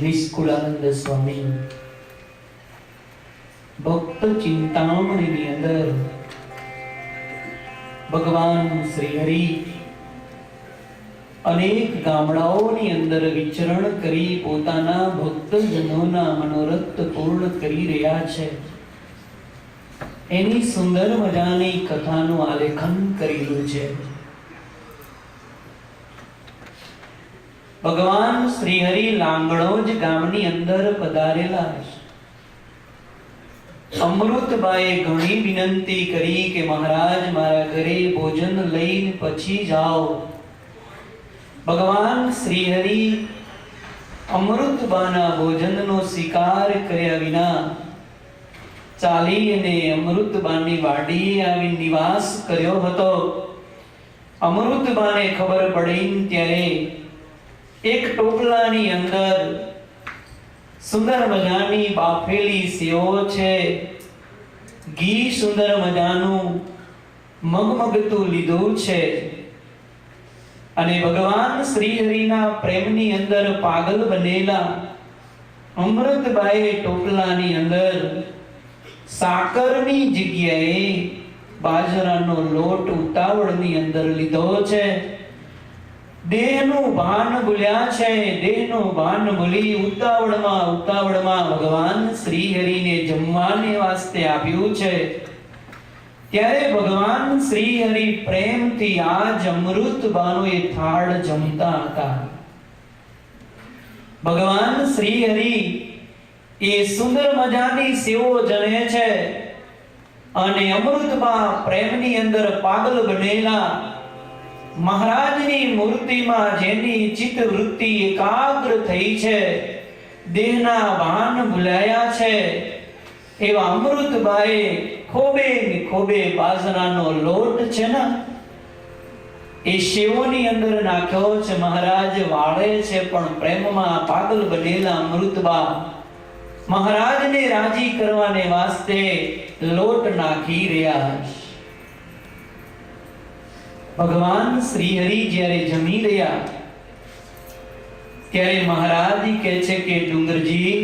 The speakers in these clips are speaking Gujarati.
નિષ્કુળાનંદ સ્વામી ભક્ત ચિંતામણીની અંદર ભગવાન શ્રી હરિ અનેક ગામડાઓની અંદર વિચરણ કરી પોતાના ભક્તજનોના મનોરથ પૂર્ણ કરી રહ્યા છે. એની સુંદર મજાની કથાનું આલેખન કરેલું છે. ભગવાન શ્રી હરિ લાંગણોજ ગામની અંદર પધારેલા છે. અમૃતબાઈએ ઘણી વિનંતી કરી કે મહારાજ મારા ઘરે ભોજન લઈને પછી જાઓ. ભગવાન શ્રી હરિ અમૃતબાના ભોજનનો સ્વીકાર કર્યા વિના ચાલી અને અમૃતબાની વાડીએ આવી નિવાસ કર્યો હતો. અમૃતબાને ખબર પડી ત્યારે એક ટોપલાની અંદર સુંદર મજાની બાફેલી સેવો છે, ઘી સુંદર મજાનું મગમગતું લીધું છે અને ભગવાન શ્રી હરિના પ્રેમની અંદર પાગલ બનેલા અમૃતબાઈએ ટોપલાની અંદર સાકરની જગ્યાએ બાજરાનો લોટ ઉતાવળની અંદર લીધો છે. દેહનું ભાન ભૂલ્યા છે. દેહનું ભાન ભૂલી ઉતાવળમાં ભગવાન શ્રી હરિને જમવાને વાસ્તે આપ્યું છે. ત્યારે ભગવાન શ્રી હરિ પ્રેમથી આજ અમૃતબાનો એ થાળ જમતા હતા. ભગવાન શ્રી હરિ એ સુંદર મજાની સેવો જમે છે અને અમૃતબા પ્રેમની અંદર પાગલ બનેલા મહારાજની મૂર્તિમાં જેની ચિત્ત વૃત્તિ એકાગ્ર થઈ છે, દેહના ભાન ભૂલાયા છે, એવા અમૃતબાએ ખોબે ને ખોબે બાજરાનો લોટ છે ને એ સેવોની અંદર નાખ્યો છે. મહારાજ વાળે છે પણ પ્રેમમાં પાગલ બનેલા અમૃતબા મહારાજને રાજી કરવાને વાસ્તે લોટ નાખી રહ્યા છે. ભગવાન શ્રી હરિ જ્યારે જમી રહ્યા ત્યારે મહારાજ કહે છે કે ડુંગરજી,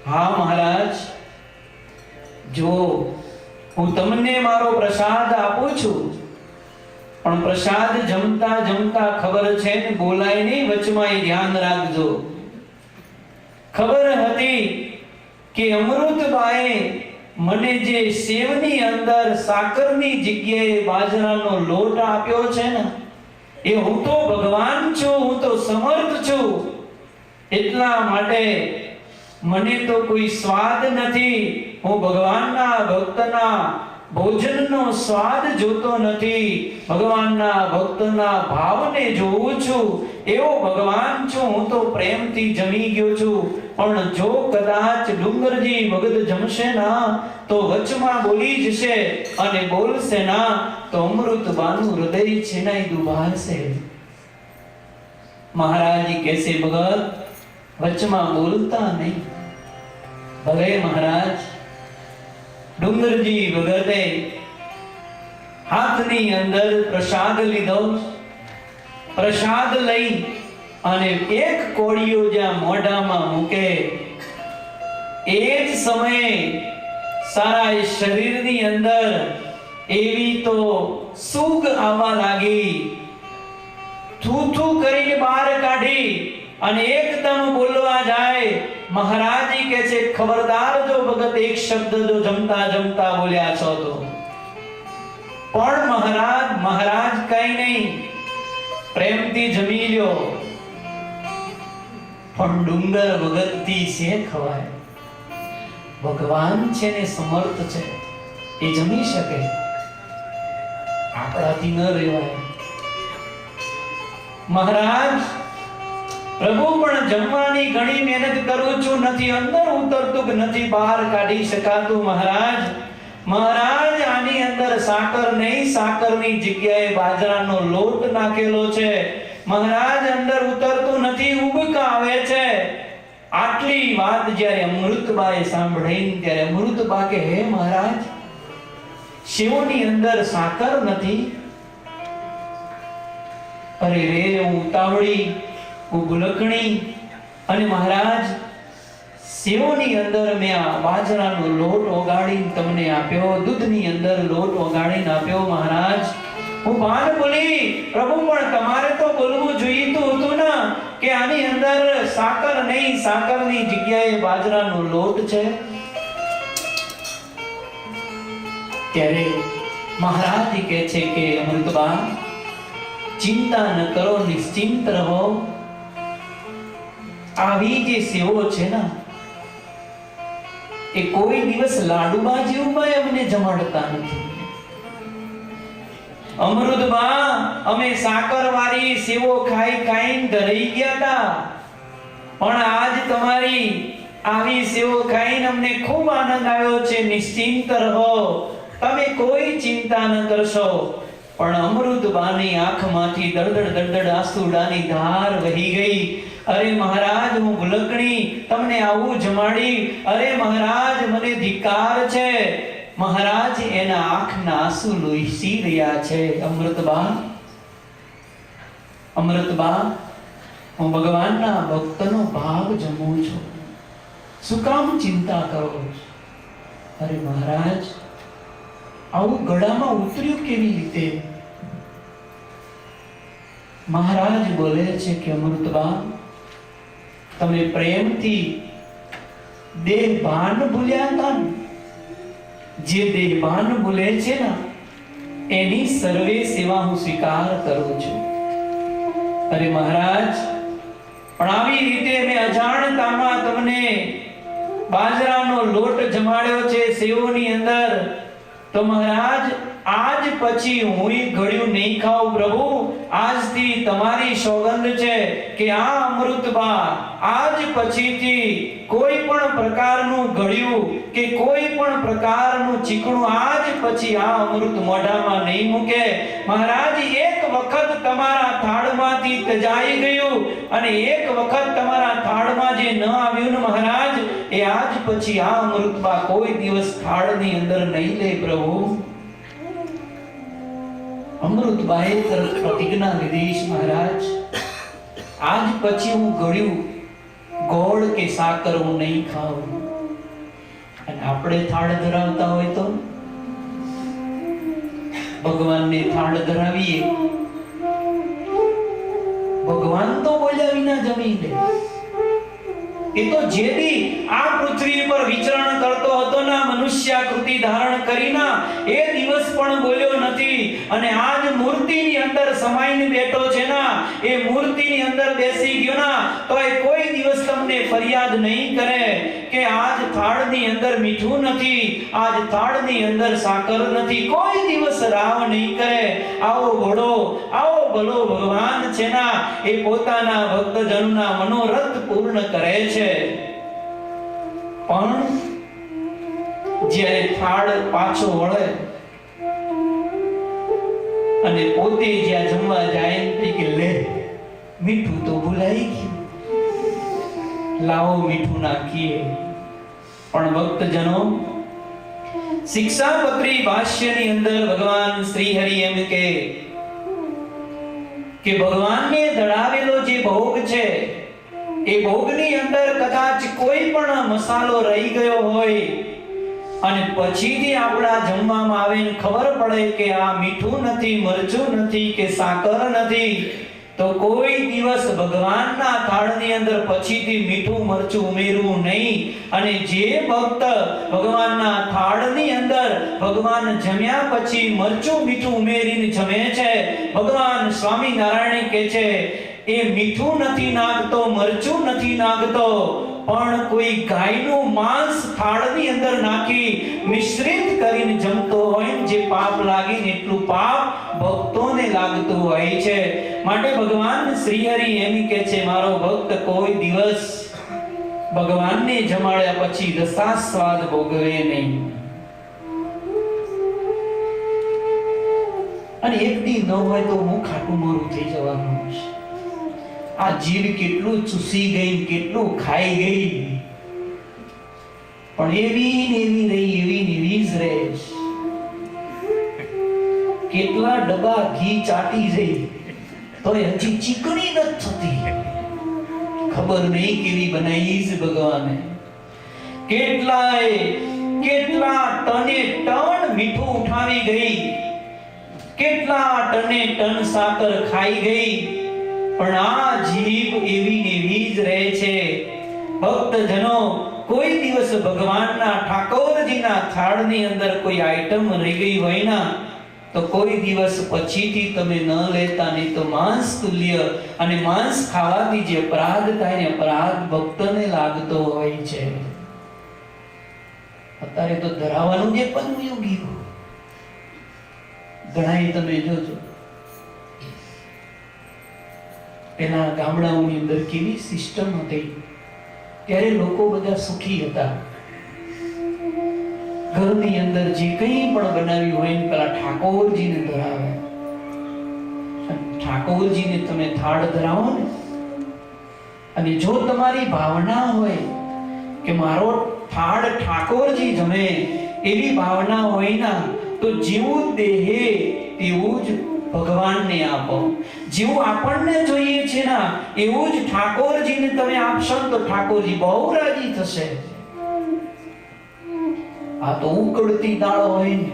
હા મહારાજ, જો હું તમને મારો પ્રસાદ આપું છું, પણ પ્રસાદ જમતા જમતા ખબર છે ને બોલાય નહીં, વચમાં એ ધ્યાન રાખજો. ખબર હતી કે અમૃતબાએ મને જે સેવની અંદર સાકરની જગ્યાએ બાજરાનો લોટ આપ્યો છે ને, એ હું તો ભગવાન છું, હું તો સમર્થ છું, એટલા માટે મને તો કોઈ સ્વાદ નથી. હું ભગવાનના ભક્તના ભોજનનો સ્વાદ જોતો નથી, ભગવાનના ભક્તના ભાવને જોઉં છું. એવો ભગવાન છું, હું તો પ્રેમથી જમી ગયો છું. પણ જો કદાચ ડુંગરજી ભગત જમશે ના તો વચમાં બોલી જશે, અને બોલશે ના તો અમૃતબાનું હૃદય છીનાઈ દુભાશે. મહારાજ કહેશે, ભગત વચમાં બોલતા નહીં. ભલે મહારાજ. ડુંગરજી ભગતે હાથની અંદર પ્રસાદ લીધો. પ્રસાદ લઈ અને એક કોળિયો જ્યાં મોઢામાં મૂકે, એ જ સમયે સારા એ શરીરની અંદર એવી તો સૂગ આવવા લાગી. થૂ થૂ કરીને બહાર કાઢી અને એકદમ બોલવા જાય. મહારાજ કહે છે, ખબરદાર જો ભગત એક શબ્દ જો જમતા જમતા બોલ્યા છો તો. પણ મહારાજ કઈ નહીં, પ્રેમથી જમી લ્યો. પણ ડુંગર ભગતથી છે ખવાય. ભગવાન છે ને સમર્થ છે, એ જમી શકે, આપણાથી ન રહેવાય. મહારાજ, પ્રભુ પણ જમવાની ઘણી મહેનત કરું છું, નથી અંદર ઉતરતું કે નથી બહાર કાઢી શકાતું. મહારાજ આની અંદર સાકર નહીં, સાકરની જગ્યાએ બાજરાનો લોટ નાખેલો છે. મહારાજ અંદર ઉતરતું નથી, ઉબકા આવે છે. આટલી વાત જ્યારે અમૃતબાએ સાંભળી ત્યારે અમૃતબા કે, હે મહારાજ, શિવની અંદર સાકર નથી. અરે રે, હું ઉતાવળી, હું ભૂલકણી, અને મહારાજ સેવની અંદર મેં આ બાજરાનો લોટ ઓગાળીને તમને આપ્યો, દૂધની અંદર લોટ ઓગાળીને આપ્યો. મહારાજ, હું ભાન બોલી. પ્રભુ, પણ તમારે તો બોલવું જોઈતું હતું ને કે આની અંદર સાકર નહીં, સાકરની જગ્યાએ બાજરાનો લોટ છે. ત્યારે મહારાજ કહે છે કે અમૃતબા, ચિંતા ન કરો, નિશ્ચિંત રહો. આવી જે સેવો છે ને, એ કોઈ દિવસ લાડુબા જેવું અમને જમાડતા નથી. અમૃતબા, અમે સાકર વાળી સેવો ખાઈ ખાઈને ડરી ગયા હતા, પણ આજ તમારી આવી સેવો ખાઈને અમને ખૂબ આનંદ આવ્યો છે. નિશ્ચિંત રહો, તમે કોઈ ચિંતા ન કરશો. પણ અમૃતબાની આંખમાંથી દળદળ દળદળ આંસુડાની ધાર વહી ગઈ. અરે મહારાજ, હું ભૂલકણી, તમને આવું જમાડી. અરે મહારાજ, મને ધિક્કાર છે. મહારાજ એના આંખના આંસુ લૂસી રહ્યા છે. અમૃતબા, હું ભગવાનના ભક્તનો ભાગ જમું છું, શું કામ ચિંતા કરો? અરે મહારાજ, આવું ગળામાં ઉતર્યું કેવી રીતે? મહારાજ બોલે છે કે અમૃતબા, તમે પ્રેમથી દેહભાન ભૂલ્યા હતા ને? જે દેહભાન ભૂલે છે ને, એની સર્વે સેવા હું સ્વીકાર કરું છું. અરે મહારાજ, પણ આવી રીતે મેં અજાણતામાં તમને બાજરાનો લોટ જમાડ્યો છે સેવોની અંદર, તો મહારાજ આજ પછી હું ઘડ્યું નહીં ખાઉં. પ્રભુ, આજથી તમારી સોગંદ છે કે આ અમૃતબા આજ પછીથી કોઈ પણ પ્રકારનું ઘડ્યું કે કોઈ પણ પ્રકારનું ચીકણું આજ પછી આ અમૃત મોઢામાં નહીં મૂકે. મહારાજ, એક વખત તમારા થાળમાંથી તજાઈ ગયું અને એક વખત તમારા થાળમાં જે ન આવ્યું ને મહારાજ, એ આજ પછી આ અમૃતબા કોઈ દિવસ થાળની અંદર નહીં લે. પ્રભુ, અમૃતબાએ તરફ પ્રતિજ્ઞા લીધી. મહારાજ, આજ પછી હું ગળ્યું ગોળ કે સાકર હું નહીં ખાઉં. અને આપણે થાળ ધરાવતા હોય તો ભગવાનને થાળ ધરાવીએ, ભગવાન તો બોલ્યા વિના જમી લે. એ તો જેદી આ પૃથ્વી પર વિચરણ કરતો હતો ના, મનુષ્યાકૃતિ ધારણ કરીના, એ દિવસ પણ બોલ્યો નથી. અને આજ મૂર્તિની અંદર સમાઈને બેઠો છે ના, એ મૂર્તિની અંદર બેસી ગયો ના, તો એ કોઈ દિવસ તમને ફરિયાદ નહીં કરે કે આજ થાળની અંદર મીઠું નથી, આજ થાળની અંદર સાકર નથી. કોઈ દિવસ રાવ નહીં કરે. આવો ભલો ભગવાન છે ના, એ પોતાના ભક્તજનોના મનોરથ પૂર્ણ કરે છે. પણ જ્યારે થાળ પાછો વળે અને પોતે જ્યાં જમવા જાય કે લે મીઠું તો ભૂલાઈ ગયું, લાવો મીઠું નાખીએ. પણ ભક્તજનો, શિક્ષાપત્રી ભાષ્યની અંદર ભગવાન શ્રી હરિ એમ કે ભગવાનને ધરાવેલો જે ભોગ છે, એ ભોગની અંદર કદાચ કોઈ પણ મસાલો રહી ગયો હોય અને પછીથી આપણા જમવામાં આવે ને ખબર પડે કે આ મીઠું નથી, મરચું નથી કે સાકર નથી, તો કોઈ દિવસ ભગવાનના થાળની અંદર પછીથી મીઠું મરચું ઉમેરવું નહીં. અને જે ભક્ત ભગવાનના થાળની અંદર ભગવાન જમ્યા પછી મરચું મીઠું ઉમેરીને જમે છે, ભગવાન સ્વામિનારાયણ કહે છે એ મીઠું નથી નાખતો, મરચું નથી નાખતો, પણ કોઈ ગાયનું માંસ થાળની અંદર નાખી મિશ્રિત કરીને જમતો હોય, જે પાપ લાગે એટલું પાપ ભક્તોને લાગતું હોય છે. માટે ભગવાન શ્રી હરિ એમ કહે છે, મારો ભક્ત કોઈ દિવસ ભગવાનને જમાડ્યા પછી રસાસ્વાદ ભોગવે નહીં. અને એક દી ન હોય તો હું ખાટું મોરું થઈ જવાનું છે. આ જીભ કેટલું ચૂસી ગઈ, કેટલું ખાઈ ગઈ, પણ એવી ને એવી રહી, એવી ને એવી જ રહે. કેટલા ડબ્બા ઘી ચાટી જઈ તો હજી ચીકણી નથી થતી. ખબર નહીં કેવી બનાવી છે ભગવાને. કેટલા ટને ટન મીઠું ઉઠાવી ગઈ, કેટલા ટને ટન સાકર ખાઈ ગઈ, પણ આ જીભ એવી ને એવી જ રહે છે. ભક્તજનો, કોઈ દિવસ ભગવાનના ઠાકોરજીના થાળની અંદર કોઈ આઈટમ રહી ગઈ હોય ના, તો કોઈ દિવસ પછીથી તમે ન લેતા, નહીં તો માંસ તુલ્ય. અને માંસ ખાવાથી જે અપરાધ થાય ને, અપરાધ ભક્તને લાગતો હોય છે. અત્યારે તો ધરાવવાનું જે પંચયુગ ગયું, ઘણા તમે જોજો પેલા ગામડાઓની અંદર કેવી સિસ્ટમ હતી, ત્યારે લોકો બધા સુખી હતા. ઘરની અંદર જે કંઈ પણ બનાવ્યું હોય ને પેલા ઠાકોરજીને ધરાવે. ઠાકોરજીને તમે થાળ ધરાવો ને, અને જો તમારી ભાવના હોય કે મારો થાળ ઠાકોરજી જમે, એવી ભાવના હોય ના, તો જેવું દેહે તેવું જ ભગવાનને આપો. જેવું આપણને જોઈએ છે ના, એવું જ ઠાકોરજીને તમે આપશો તો ઠાકોરજી બહુ રાજી થશે. આ તો ઉકળતી દાળ હોય ને,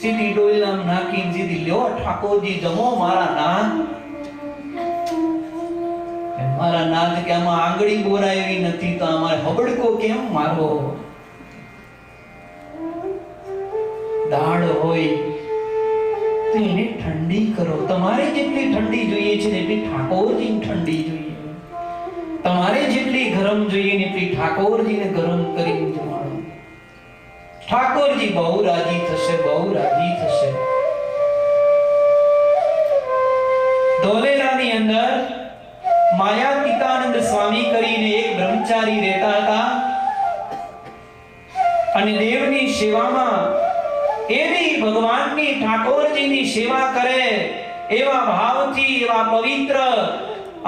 સીધી ડોલનામ નાખીને સીધી લ્યો ઠાકોરજી જમો મારા નાથ. મારા નાથ કે આમાં આંગળી બોરાય એવી નથી, તો અમારે હબડકો કેમ મારો? દાળ હોય તો એને ઠંડી કરો. તમારે જેટલી ઠંડી જોઈએ છે ને એટલી ઠાકોરજીને ઠંડી જોઈએ. તમારે જેટલી ગરમ જોઈએ ને એટલી ઠાકોરજીને ગરમ કરીને જમાડો. ઠાકોરજી બહુ રાજી થશે, બહુ રાજી થશે. ધોલેરાની અંદર માયાતીતાનંદ સ્વામી કરીને એક બ્રહ્મચારી રહેતા હતા, અને દેવની સેવામાં એવી ભગવાનની ઠાકોરજીની સેવા કરે, એવા ભાવથી, એવા પવિત્ર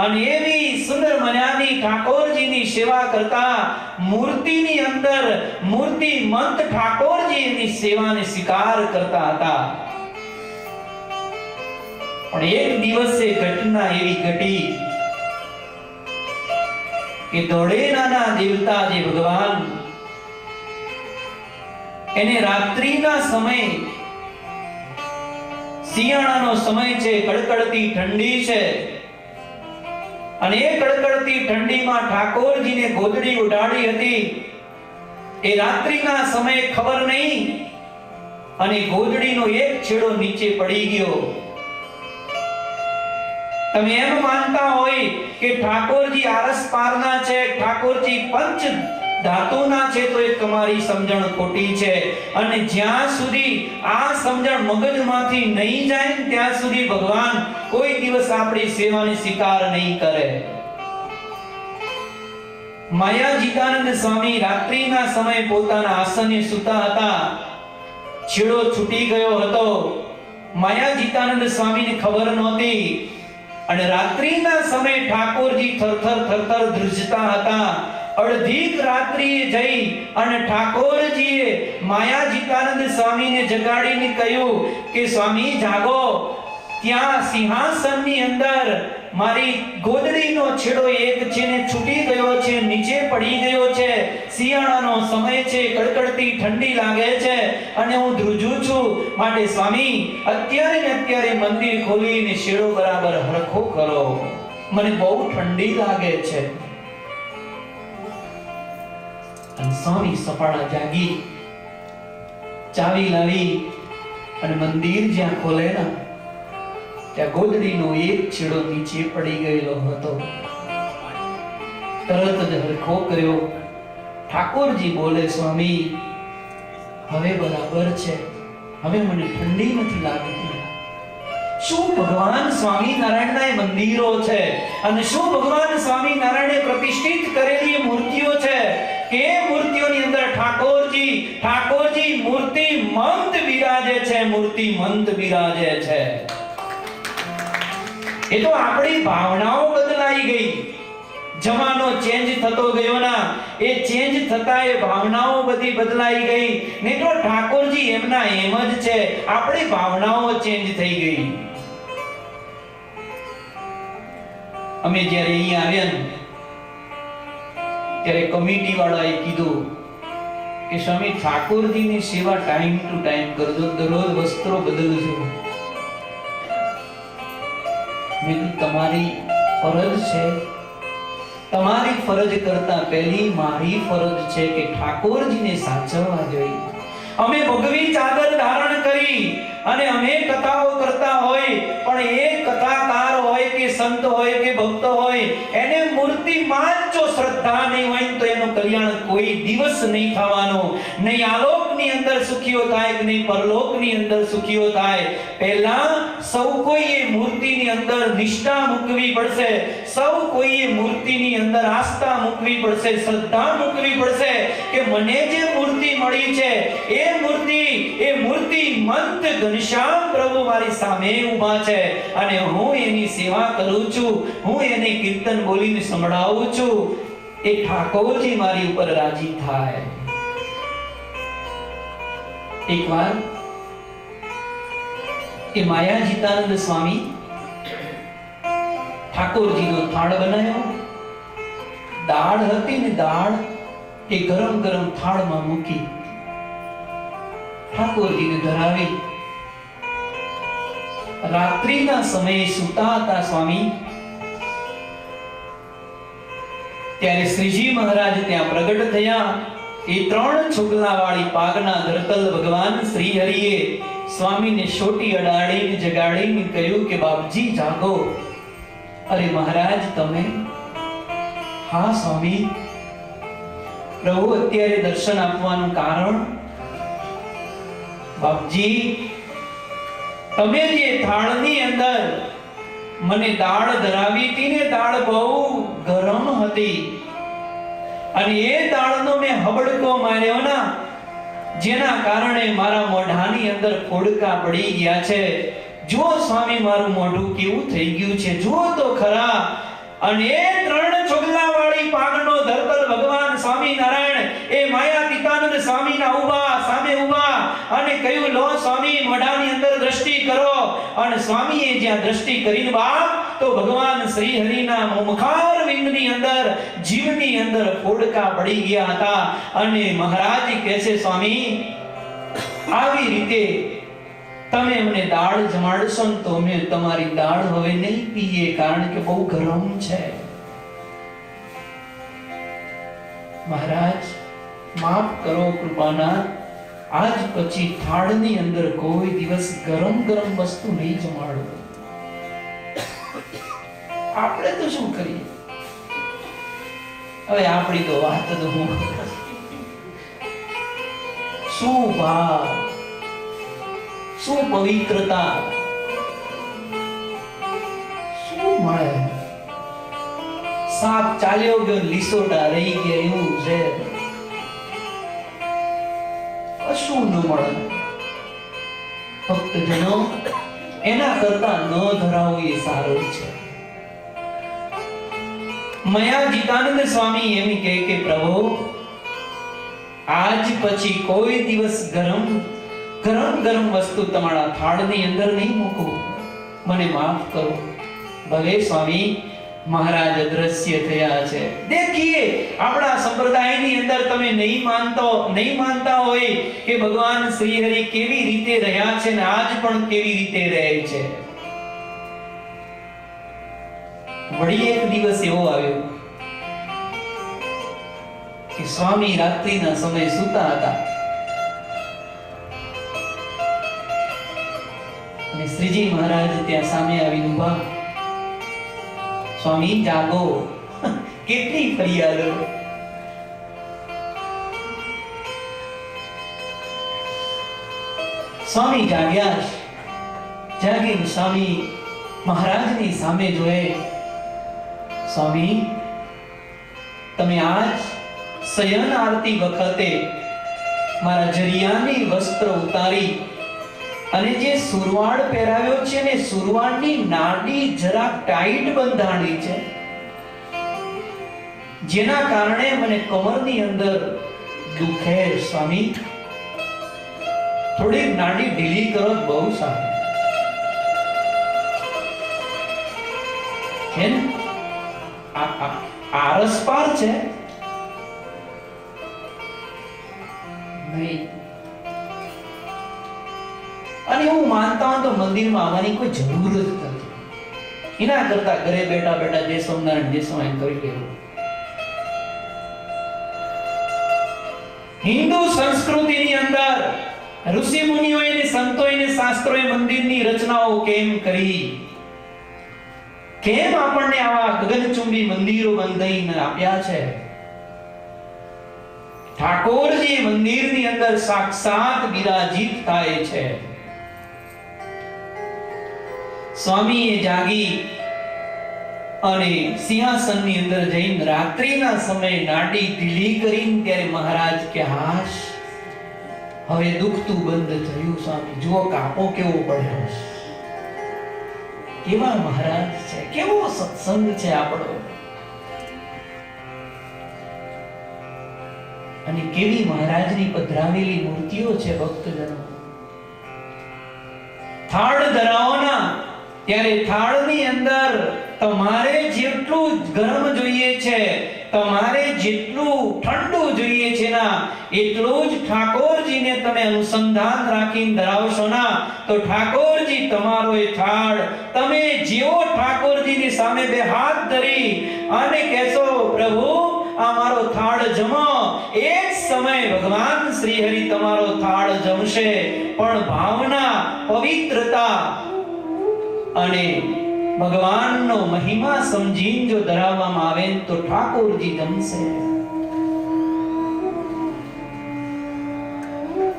અને એવી સુંદર મજાની ઠાકોરજીની સેવા કરતા, મૂર્તિની અંદર મૂર્તિમંત ઠાકોરજીની સેવાને સ્વીકાર કરતા હતા. પણ એક દિવસે ઘટના એવી ઘટી કે દોડેનાના દેવતા જે ભગવાન એને રાત્રિના સમય, શિયાળાનો સમય છે, કડકડતી ઠંડી છે, અને એ કડકડતી ઠંડીમાં ઠાકોરજીને ગોદડી ઉડાડી હતી. એ રાત્રિના સમયે ખબર નહીં અને ગોદડીનો એક છેડો નીચે પડી ગયો. તમે એમ માનતા હોય કે ઠાકોરજી આરસ પારના છે, ઠાકોરજી પંચ ધાતુના છે, તો એ તમારી સમજણ ખોટી છે. અને જ્યાં સુધી આ સમજણ મગજમાંથી નહીં જાય ત્યાં સુધી ભગવાન કોઈ દિવસ આપણી સેવાને સ્વીકાર નહીં કરે. માયાજીતાનંદ સ્વામી રાત્રિના સમયે પોતાના આસને સૂતા હતા. છેડો છૂટી ગયો હતો. માયાજીતાનંદ સ્વામીને ખબર નહોતી અને રાત્રિના સમયે ઠાકોરજી થરથર ધ્રુજતા હતા. અડધીક રાત્રિએ જઈ અને ઠાકોરજીએ માયાજીતાનંદ સ્વામીને જગાડીને કહ્યું કે સ્વામી જાગો, ત્યાં સિંહાસનની અંદર મારી ગોદડીનો છેડો એક છે ને છૂટી ગયો છે, નીચે પડી ગયો છે. શિયાળાનો સમય છે, કડકડતી ઠંડી લાગે છે અને હું ધ્રુજું છું. માટે સ્વામી અત્યારે ને અત્યારે મંદિર ખોલીને છેડો બરાબર હરખો કરો, મને બહુ ઠંડી લાગે છે. અને સ્વામી સપાડા જાગી, ચાવી લાવી અને મંદિર જ્યાં ખોલેલા ત્યાં ગોદડીનો એક છેડો નીચે પડી ગયેલો હતો. તરત જ હરખો કર્યો. ઠાકોરજી બોલે, સ્વામી હવે બરાબર છે, હવે મને ઠંડી નથી લાગતી. શું ભગવાન સ્વામિનારાયણના એ મંદિરો છે અને શું ભગવાન સ્વામિનારાયણે પ્રતિષ્ઠિત કરેલી મૂર્તિઓ છે કે મૂર્તિઓની અંદર ઠાકોરજી મૂર્તિમંત બિરાજે છે, મૂર્તિમંત બિરાજે છે. એ તો આપણી ભાવનાઓ બદલાઈ ગઈ. જમાનો ચેન્જ થતો ગયો ના, એ ચેન્જ થતા એ ભાવનાઓ બધી બદલાઈ ગઈ. નહીં તો ઠાકોરજી એમના એમ જ છે, આપણી ભાવનાઓ ચેન્જ થઈ ગઈ. અમે જ્યારે અહીંયા આવ્યા ત્યારે કમિટી વાળાએ કીધું કે સ્વામી ઠાકોરજીની સેવા ટાઈમ ટુ ટાઈમ કરજો, દરરોજ વસ્ત્રો બદલજો. તમારી ફરજ છે, તમારી ફરજ કરતા પહેલી મારી ફરજ છે કે ઠાકોરજીને સાચવવા જોઈએ. અમે ભગવી ચાદર ધારણ કરી અને અમે કથાઓ કરતા હોય, પણ એ કથાકાર હોય કે સંત હોય કે ભક્ત હોય, એને મૂર્તિમાં જ જો શ્રદ્ધા નહીં હોય તો એનું કલ્યાણ કોઈ દિવસ નહીં થવાનું. નહીં આલોકની અંદર સુખીઓ થાય કે નહીં પરલોકની અંદર સુખીઓ થાય. પહેલા સૌ કોઈએ મૂર્તિની અંદર નિષ્ઠા મૂકવી પડશે, સૌ કોઈએ મૂર્તિની અંદર આસ્થા મૂકવી પડશે, શ્રદ્ધા મૂકવી પડશે કે મને જે મૂર્તિ મળી છે એ મૂર્તિમંત ઘનશ્યામ પ્રભુ મારી સામે ઊભા છે અને હું એની સેવા કરું છું, હું એને કીર્તન બોલીને સંભળાવું છું. એ ઠાકોરજી મારી ઉપર રાજી થાય. એકવાર એ માયાજીતાનંદ સ્વામી ઠાકોરજીનો થાળ બનાવ્યો. દાળ હતી ને, દાળ એ ગરમ ગરમ થાળમાં મૂકી ઠાકોરજીને ધરાવી. રાત્રિના સમયે સૂતા હતા સ્વામી. ત્યારે શ્રીજી મહારાજ ત્યાં પ્રગટ થયા. એ 3 છુગલા વાળી પાગના ધરતલ ભગવાન શ્રી હરિએ સ્વામીને શોટી અડાડીને જગાડીને કહ્યું કે બાપજી જાગો. અરે મહારાજ તમે? હા સ્વામી. પ્રભુ અત્યારે દર્શન આપવાનું કારણ? બાપજી તમે જે થાળની અંદર મને દાળ ધરાવી હતી ને, દાળ બહુ ગરમ હતી અને એ દાળનો મેં હબડકો માર્યો ના, જેના કારણે મારા મોઢાની અંદર ફોડકા પડી ગયા છે. જો સ્વામી મારું મોઢું કેવું થઈ ગયું છે, જુઓ તો ખરા. અને એ 3 છુગલા વાળી પાગનો ધરતલ ભગવાન સ્વામિનારાયણ એ માયાતીતાનંદ સ્વામીના સામે ઊભા અને કહ્યું, લો સ્વામી મોઢાની અંદર દ્રષ્ટિ કરો. અને સ્વામીએ જ્યાં દ્રષ્ટિ કરીને બાપ, તો ભગવાન શ્રી હરિના મુખારવિંદની અંદર જીવની અંદર ફોડકા પડી ગયા હતા અને મહારાજ કહે છે, સ્વામી આવી રીતે તમે અમને દાળ જમાડશો ને તો અમે તમારી દાળ હવે નહીં પીએ, કારણ કે બહુ ગરમ છે. મહારાજ માફ કરો કૃપાનાથ, આજ પછી થાળની અંદર કોઈ દિવસ ગરમ ગરમ વસ્તુ નહીં જમાડો. આપણે તો શું કરીએ હવે, આપણી તો વાત તો હું શું ભાવ, શું પવિત્રતા, શું મળે. સાપ ચાલ્યો ગયો, લીસોટા રહી ગયા એવું છે. શું ન મળે ભક્તજનો, એના કરતા ન ધરાવું એ સારું છે. મયાજીતાનંદ સ્વામી એમ કહે કે પ્રભુ આજ પછી કોઈ દિવસ ગરમ ગરમ વસ્તુ તમારા થાળની અંદર નહીં મૂકું, મને માફ કરો. ભલે સ્વામી. મહારાજ અદ્રશ્ય થયા છે. દેખીએ આપણા સંપ્રદાયની અંદર તમે નહીં માનતા હોય કે ભગવાન શ્રી હરિ કેવી રીતે રહ્યા છે ને આજ પણ કેવી રીતે રહે છે. વળી એક દિવસ એવો આવ્યો કે સ્વામી રાત્રિના સમયે સૂતા હતા અને શ્રીજી મહારાજ ત્યાં સામે આવીને ઊભા. સ્વામી જાગો, કેટલી ફરિયાદો. સ્વામી જાગ્યા. જાગીને સ્વામી મહારાજની સામે જોયે. સ્વામી તમે આજ શયન આરતી વખતે મારા જરિયાની વસ્ત્ર ઉતારી અને જે સુરવાડ પહેરાવ્યો છે ને સુરવાડની નાડી જરાક ટાઈટ બંધાણી છે, જેના કારણે મને કમરની અંદર દુખે. સ્વામી થોડી નાડી ઢીલી કરો બહુ સારું છે ને. આરસપાર છે નહીં. અને હું માનતા હું તો મંદિરમાં આવવાની કોઈ જરૂર જ નથી. એના કરતા ઘરે બેઠા બેઠા જે સોમનારાયણ જે સોમનારાયણ કરી લેવું. હિન્દુ સંસ્કૃતિની અંદર ઋષિ મુનિઓએ અને સંતોએ અને શાસ્ત્રોએ મંદિરની રચનાઓ કેમ કરી, કેમ આપણને આવા ગગનચુંબી મંદિરો બંધાઈને આપ્યા છે. ઠાકોરજી મંદિરની અંદર સાક્ષાત વિરાજિત થાય છે. સ્વામીએ જાગી અને સિંહાસનની અંદર જઈને રાત્રિના સમયે નાડી ઢીલી કરીને ત્યારે મહારાજ કે હાશ હવે દુખતું બંધ થયું. સ્વામી જુઓ કાપો કેવો પડ્યો, કેવા મહારાજ છે, કેવો સત્સંગ છે આપણો, અને કેવી મહારાજની પધરાવેલી મૂર્તિઓ છે. ભક્તજનો થાળ ધરાવોના ત્યારે થાળની અંદર તમારે જેટલું ગરમ જોઈએ છે, તમારે જેટલું ઠંડુ જોઈએ છે ના એટલું જ ઠાકોરજીને તમે અનુસંધાન રાખીને ધરાવશો ના તો ઠાકોરજી તમારો એ થાળ તમે જેવો ઠાકોરજીની સામે બે હાથ ધરી અને કહેશો પ્રભુ આ મારો થાળ જમો, એ જ સમય ભગવાન શ્રી હરિ તમારો થાળ જમશે. પણ ભાવના, પવિત્રતા અને ભગવાનનો મહિમા સમજીને જો ધરાવવામાં આવે તો ઠાકોરજી જમશે.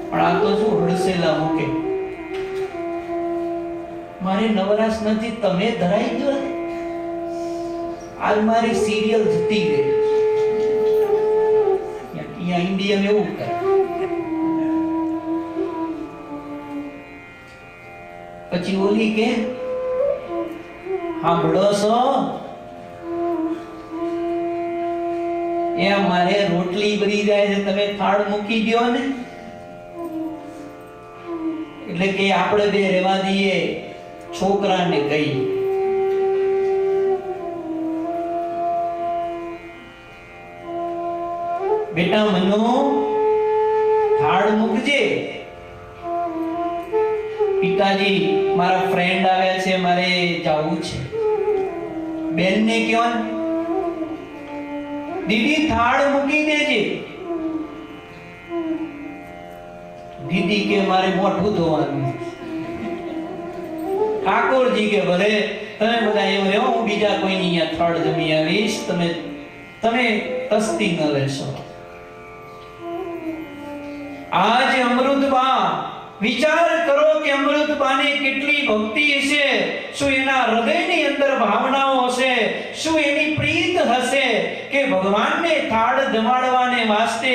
પણ આ તો શું હડસેલા મૂકે, મારે નવરાશ નથી, તમે ધરાઈ ગયો ને. આજ મારી સિરિયલ જતી ગઈ. અહીંયા ઇન્ડિયન એવું કરે. પછી ઓલી કે સાંભળો છો એ મારે રોટલી બની જાય છે, તમે થાળ મૂકી દો ને. એટલે કે આપણે બે રહેવા દઈએ. છોકરાને કહી બેટા મનુ થાળ મૂકજે. પિતાજી મારા ફ્રેન્ડ આવ્યા છે, મારે જવું છે. બેનને કહેવાનું, દીદી થાળ મૂકી દેજે. દીદી કે મારે મોઢું ધોવાનું. ઠાકોરજી કે ભલે તમે બધા એમ રહો, હું બીજા કોઈની અહીંયા થાળ જમી આવીશ, તમે તસ્તી ન લેશો. આજ અમૃતબા, વિચાર કરો કે અમૃતબાને કેટલી ભક્તિ હશે, શું એના હૃદયની અંદર ભાવનાઓ હશે, શું એની પ્રીત હશે કે ભગવાનને થાળ જમાડવાને વાસ્તે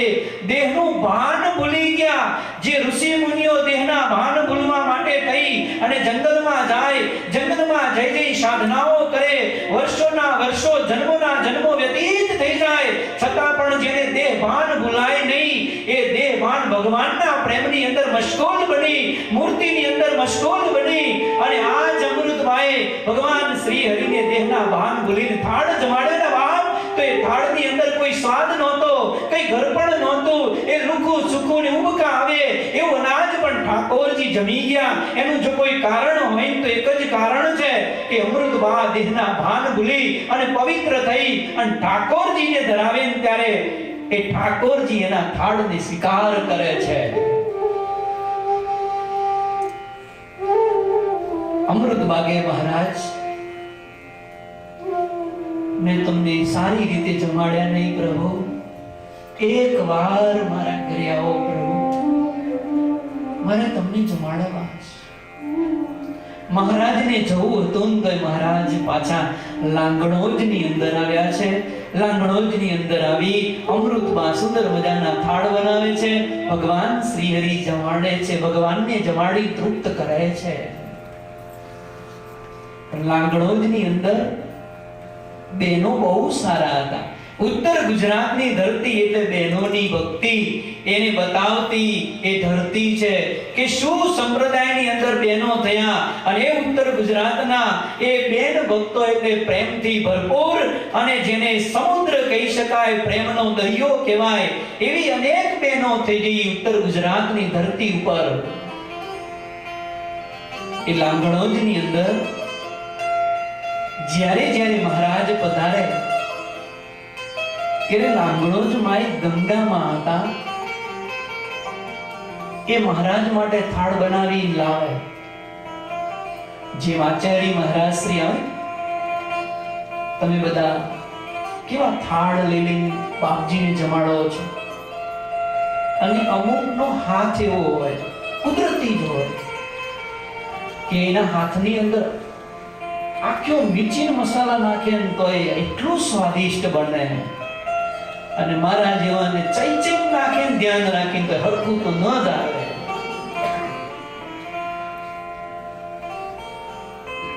દેહનું ભાન ભૂલી ગયા. જે ઋષિ મુનિઓ દેહના ભાન ભૂલવા માટે થઈ અને જંગલમાં જાય, જંગલમાં જઈ જઈ સાધનાઓ કરે, વર્ષોના વર્ષો જન્મોના જન્મો વ્યતીત થઈ જાય, છતાં પણ જેને દેહ ભાન ભૂલાય નહીં, એ દેહ ભાન ભગવાનના પ્રેમની અંદર મશગુલ બની, મૂર્તિની અંદર મશગુલ બની. અને આ જ અમૃતબાએ ભગવાન શ્રી હરિને દેહના ભાન ભૂલીને થાળ જમાડેલા બાપ. તો એ થાળની અંદર કોઈ સ્વાદ નહોતો, કઈ ઘરપણ નહોતું, એ રૂખું સુખું ને ઉબકા આવે એવું અનાજ પણ ઠાકોરજી જમી ગયા. એનું જો કોઈ કારણ હોય તો એક જ કારણ છે કે અમૃતબા દેહના ભાન ભૂલી અને પવિત્ર થઈ અને ઠાકોરજીને ધરાવે ત્યારે એ ઠાકોરજી એના થાળને સ્વીકાર કરે છે. અમૃતબાગે મહારાજ, મેં તમને સારી રીતે જમાડ્યા નહીં પ્રભુ, એક વાર મારા ઘરે આવો પ્રભુ, મારે તમને જમાડવા. મહારાજને જવું હતું તો મહારાજ પાછા લાંગણોજની અંદર આવ્યા છે. લાંગણોજની અંદર આવી અમૃતમાં સુંદર મજાના થાળ બનાવે છે, ભગવાન શ્રી હરિ જમાડે છે, ભગવાનને જમાડી તૃપ્ત કરે છે. લાંગણોજની અંદર બહેનો બહુ સારા હતા. ઉત્તર ગુજરાતની ધરતી એટલે બહેનોની ભક્તિ એને બતાવતી એ ધરતી છે કે શું સંપ્રદાયની અંદર બહેનો થયા. અને એ ઉત્તર ગુજરાતના એ બેન ભક્તો એટલે પ્રેમથી ભરપૂર અને જેને સમુદ્ર કહી શકાય, પ્રેમનો દરિયો કહેવાય, એવી અનેક બહેનો થઈ ગઈ ઉત્તર ગુજરાતની ધરતી ઉપર. એ લાંગણોજની અંદર જ્યારે જ્યારે મહારાજ પધારે ત્યારે લાંગણોજમાં એક ગંગામાં હતા. એ મહારાજ માટે થાળ બનાવી લાવે. જેમ આચાર્ય મહારાજ શ્રી આવે, તમે બધા કેવા થાળ લઈને બાપજીને જમાડો છો. અને અમુકનો હાથ એવો હોય, કુદરતી જ હોય કે એના હાથની અંદર આખો મિર્ચી મસાલા નાખે તો એ એટલું સ્વાદિષ્ટ બને. અને મારા જેવાને ચૈચેમ નાખે ધ્યાન રાખીને તો હરખું તો ન જ આવે.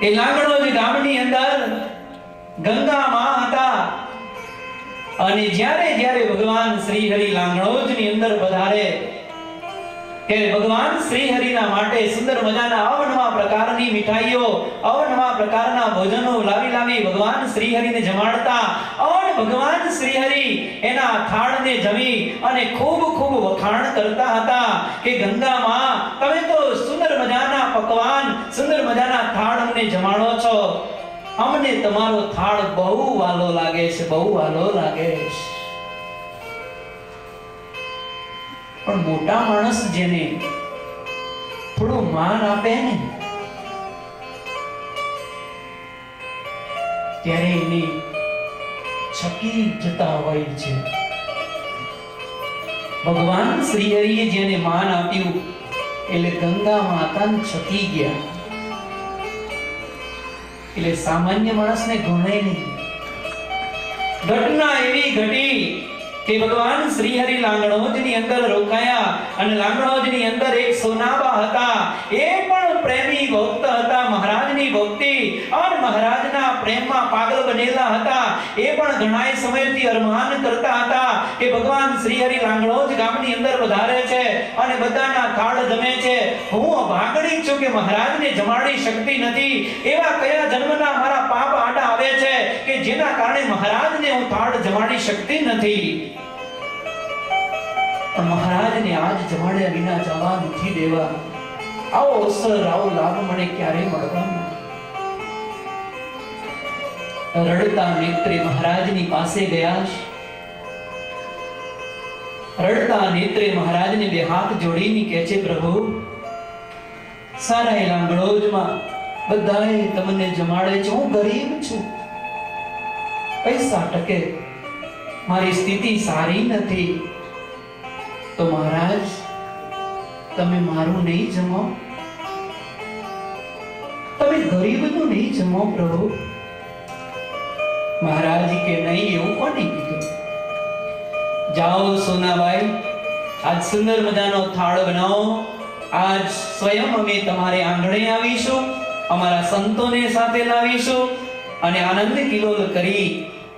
એ લાંગણોજ ગામની અંદર ગંગામાં હતા. અને જ્યારે જ્યારે ભગવાન શ્રી હરિ લાંગણોજની અંદર પધારે ત્યારે ભગવાન શ્રી હરિના માટે સુંદર મજાના અવનવા પ્રકારની મીઠાઈઓ, અવનવા પ્રકારના ભોજનો લાવી ભગવાન શ્રી હરિને જમાડતા. અને ભગવાન શ્રી હરિ એના થાળને જમી અને ખૂબ ખૂબ વખાણ કરતા હતા કે ગંગામાં તમે તો સુંદર મજાના પકવાન, સુંદર મજાના થાળ અમને જમાડો છો, અમને તમારો થાળ બહુ વાલો લાગે છે, બહુ વાલો લાગે છે. પણ મોટા માણસ જેને થોડું માન આપે ને ત્યારે એને છકી જતા હોય છે. ભગવાન શ્રી હરિએ જેને માન આપ્યું એટલે ગંગા માતાને છકી ગયા. એટલે સામાન્ય માણસને ગણે નહીં. ઘટના એવી ઘટી કે ભગવાન શ્રી હરિ લાંગણોજની અંદર રોકાયા અને લાંગણોજની અંદર એક સોનાબા હતા. એ પણ પ્રેમી ભક્ત હતા, મહારાજની ભક્તિ અને મહારાજના પ્રેમમાં પાગલ બનેલા હતા. એ પણ ઘણાય સમયથી અરમાન કરતા હતા કે ભગવાન શ્રી હરિ લાંગણોજ ગામની અંદર પધારે છે અને બધાના થાળ જમે છે. હું અભાગણી છું કે મહારાજને જમાડી શકતી નથી. એવા કયા જન્મના મારા પાપ આડા આવે છે કે જેના કારણે મહારાજને હું થાળ જમાડી શકતી નથી. પણ મહારાજને આજ જમાડ્યા વિના જવા નથી દેવા. આવો અવસર, આવો લાભ મને ક્યારે મળવાનો? રડતા નેત્રે મહારાજની પાસે ગયા. રડતા નેત્રે મહારાજને બે હાથ જોડીને કહે છે, પ્રભુ સારા લાંગડોજમાં બધાએ તમને જમાડે છે, હું ગરીબ છું, પૈસા ટકે મારી સ્થિતિ સારી નથી, તો મહારાજ તમે મારું નહીં જમો, તમે ગરીબનું નહીં જમો પ્રભુ. મહારાજ કે નહીં, એવું કોને કીધું? જાઓ સોનાબાઈ, આજ સુંદર મજાનો થાળ બનાવો. આજ સ્વયં અમે તમારે આંગણે આવીશું, અમારા સંતોને સાથે લાવીશું અને આનંદ કિલોલ કરી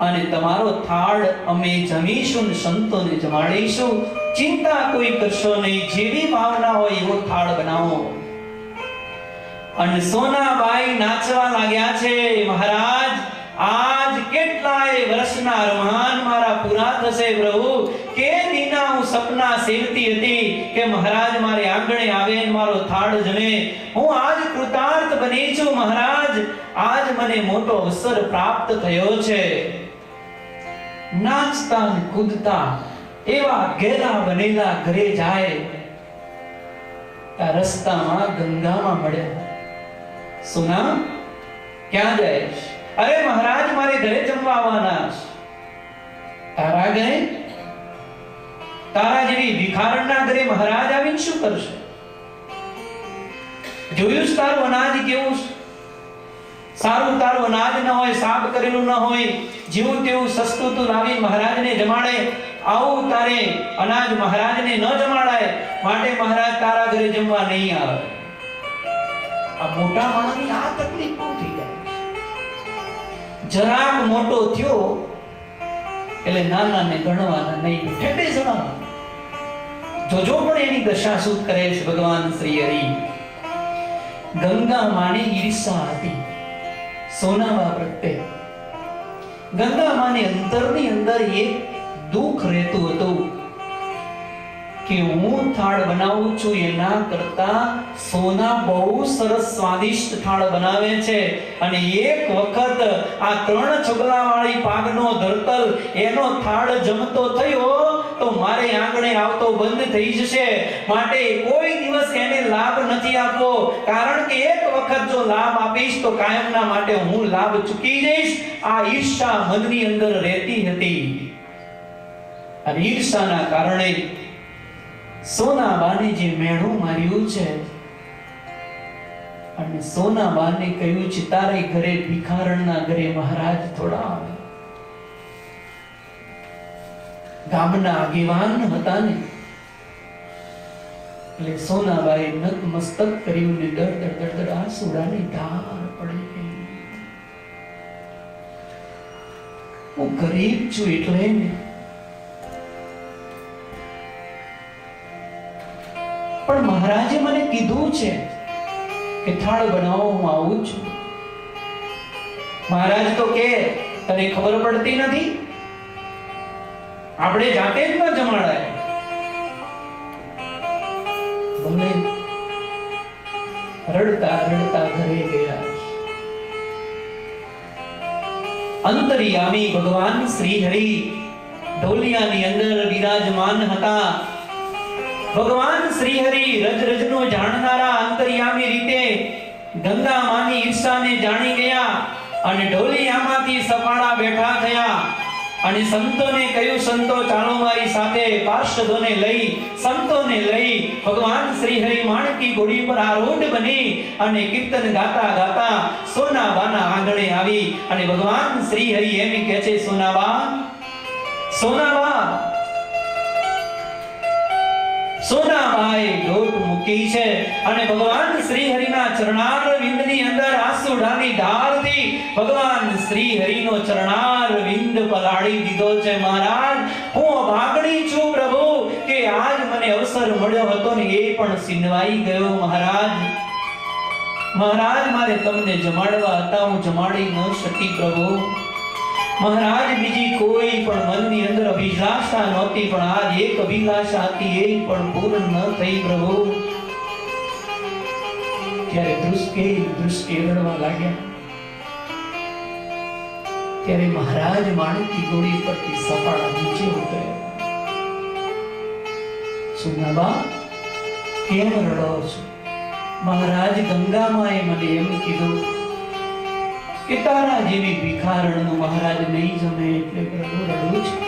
અને તમારો થાળ અમે જમીશું ને સંતોને જમાડીશું. ચિંતા કોઈ કરશો નહીં, જેવી ભાવના હોય એવો થાળ બનાવો. અને સોનાબાઈ નાચવા લાગ્યા છે. મહારાજ, આજ કેટલાય વર્ષના અરમાન મારા પૂરા થશે પ્રભુ. કે દીના હું સપના સેવતી હતી કે મહારાજ મારે આંગણે આવે ને મારો થાળ જમે. હું આજ કૃતાર્થ બની છું મહારાજ. આજ મને મોટો અવસર પ્રાપ્ત થયો છે. નાચતા ને કૂદતા એવા ઘેરા બનેલા ઘરે જાય. રસ્તામાં ગંગામાં મળ્યા. સુના, ક્યાં જાય? અરે મહારાજ, મારે ઘરે જમવા આવવાના. તારા ઘરે? તારા જેવી ભિખારણના ઘરે મહારાજ આવીને શું કરશે? જોયું તારું અનાજ કેવું સારું, તારું અનાજ ન હોય, સાફ કરેલું ન હોય, જેવું તેવું સસ્તું તું લાવી મહારાજને જમાડે. આવું તારે અનાજ મહારાજને ન જમાડાય, માટે મહારાજ તારા ઘરે જમવા નહીં આવે. આ મોટા માણસની આ તકલીફ બહુ થઈ જાય. જરાક મોટો થયો એટલે નાનાને ગણવાના નહીં, ઠેઠે જણાવવાના. જોજો પણ એની દશા શું કરે છે ભગવાન શ્રી હરિ. ગંગા માની ઈર્ષા હતી સોનાબા પ્રત્યે. ગંગા માની અંતરની અંદર એક દુઃખ રહેતું હતું કે હું થાળ બનાવું છું એના કરતા સોના બહુ સરસ સ્વાદિષ્ટ થાળ બનાવે છે. અને એક વખત આ 3 છગલા વાળી પાગનો ધરતલ એનો થાળ જમતો થયો તો મારે આંગણે આવતો બંધ થઈ જશે. માટે કોઈ દિવસ એને લાભ નથી આપવો, કારણ કે એક વખત જો લાભ આપીશ તો કાયમના માટે હું લાભ ચૂકી જઈશ. આ ઈર્ષા મનની અંદર રહેતી હતી. અને ઈર્ષાના કારણે સોનાબાને જે મેણું માર્યું છે અને સોનાબાને કહ્યું છે, તારે ઘરે ભિખારણના ઘરે મહારાજ થોડા આવે. ગામના આગેવાન હતા ને, એટલે સોનાબાએ નતમસ્તક કર્યું ને દડ આંસુડાની ધાર પડી ગઈ. હું ગરીબ છું એટલે ને, પણ મહારાજે મને કીધું છે કે થાળ બનાવો, હું આવું છું. મહારાજ તો કે તને ખબર પડતી નથી, આપણે જાતે જ ન જમાડાય. ભલે રડતા રડતા ઘરે ગયા. અંતર્યામી ભગવાન શ્રી હરિ ઢોલિયાની અંદર વિરાજમાન હતા. ભગવાન શ્રી હરિ રજરજનો જાણનારા અંતર્યામી રીતે ગંગા માની ઈર્ષાને જાણી ગયા અને ઢોલિયામાંથી સફાળા બેઠા થયા. અને સંતોને કહ્યું, સંતો ચાલો મારી સાથે. પાર્ષદોને લઈ, સંતોને લઈ ભગવાન શ્રી હરિ માણકી ઘોડી પર આરૂઢ બની અને કીર્તન ગાતા ગાતા સોનાબાના આંગણે આવી. અને ભગવાન શ્રી હરિ એમ કહે છે, સોનાબા, સોનાબા. સોનાબાઈ લોટ મૂકી છે અને ભગવાન શ્રી હરિના ચરણાર વિંદની અંદર આંસુડાની ધારથી ભગવાન શ્રી હરિનો ચરણાર વિંદ પલાળી દીધો છે. મહારાજ, હું અભાગણી છું પ્રભુ કે આજ મને અવસર મળ્યો હતો ને એ પણ સિંધવાઈ ગયો. મહારાજ, મહારાજ, મારે તમને જમાડવા હતા, હું જમાડી ન શકી પ્રભુ. મહારાજ, બીજી કોઈ પણ મનની અંદર અભિલાષા નહોતી, પણ આજ એક અભિલાષા હતી, એ પણ પૂર્ણ ન થઈ પ્રભુ. ત્યારે દૃષ્ટિ રડવા લાગ્યા. ત્યારે મહારાજ માણકી ઘોડી પરથી સફાળા નીચે ઉતર્યા. સુનાબા, કેમ રડો છો? મહારાજ ગંગામાએ મને એમ કીધું કે તારા જેવી ભિખારણનું મહારાજ નહીં જમે એટલે પ્રભુ રડું છું.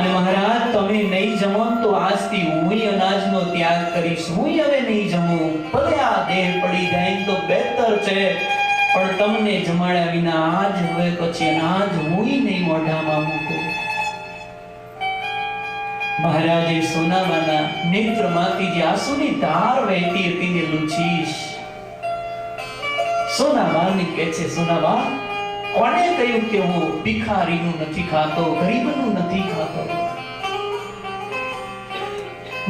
અને મહારાજ તમે નહીં જમો તો આજથી હું અનાજનો ત્યાગ કરીશ. હું હવે નહીં જમું. ભલે આ દેહ પડી જાય તો બહેતર છે, પણ તમને જમાડ્યા વિના આજ હવે પછી અનાજ હું નહીં મોઢામાં મૂકું. મહારાજે સોનાબાના નેત્રમાંથી જે આંસુની ધાર વહેતી હતી ને લૂછીશ. સોનાબાને કહે છે, સોનાબા, કોને કહ્યું કે હું ભિખારીનું નથી ખાતો, ગરીબનું નથી ખાતો?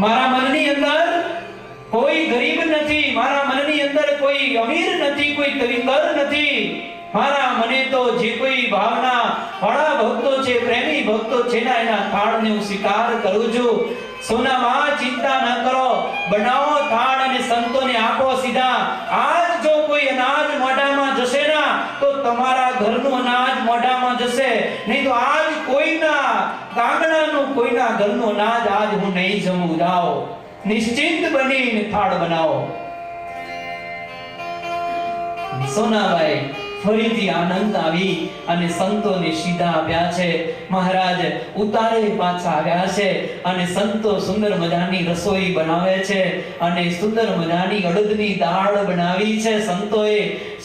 મારા મનની અંદર કોઈ ગરીબ નથી, મારા મનની અંદર કોઈ અમીર નથી, કોઈ તરીકર નથી. મારા મને તો જે કોઈ ભાવના વાળા ભક્તો છે, પ્રેમી ભક્તો છે ને, એના થાળને હું સ્વીકાર કરું છું. સોનામાં ચિંતા ન કરો, બનાવો થાળ અને સંતોને આપો સીધા. આજ જો કોઈ અનાજ મોઢામાં જશે ના તો તમારા ઘરનું અનાજ મોઢામાં જશે, નહીં તો આજ કોઈના ગામડાનું કોઈના ઘરનું અનાજ આજ હું નહીં જમું. જાઓ નિશ્ચિંત બનીને થાળ બનાવો. સોનાબાઈ ફરીથી આનંદ આવી અને સંતોને સીધા આપ્યા છે. મહારાજ ઉતારે પાછા આવ્યા છે અને સંતો સુંદર મજાની રસોઈ બનાવે છે અને સુંદર મજાની અડદની દાળ બનાવી છે. સંતોએ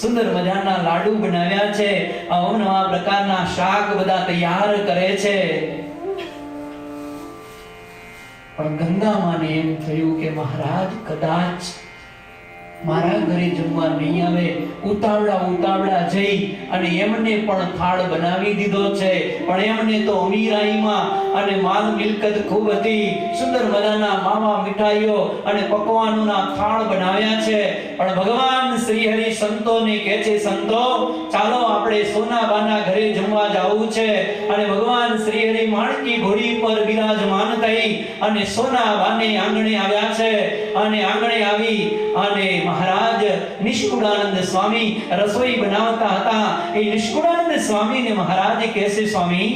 સુંદર મજાના લાડુ બનાવ્યા છે. અવનવા પ્રકારના શાક બધા તૈયાર કરે છે. પણ ગંગામાને એમ થયું કે મહારાજ કદાચ મારા ઘરે જમવા નહીં આવે. ઉતાવળા જઈ અને એમને પણ થાળ બનાવી દીધો છે. પણ એમને તો અમીરાઈમાં અને માલ મિલકત ખૂબ હતી. સુંદર મજાના માવા મીઠાઈઓ અને પકવાનોના થાળ બનાવ્યા છે. પણ ભગવાન શ્રી હરિ સંતોને કહે છે, સંતો ચાલો આપણે સોનાબાના ઘરે જમવા જવું છે. અને ભગવાન શ્રી હરિ માણકી ઘોડી પર બિરાજમાન થઈ અને સોનાબાને આંગણે આવ્યા છે. અને આંગણે આવી અને મહારાજ નિષ્કુળાનંદ સ્વામી રસોઈ બનાવતા હતા. એ નિષ્કુળાનંદ સ્વામીને મહારાજ કહે છે, સ્વામી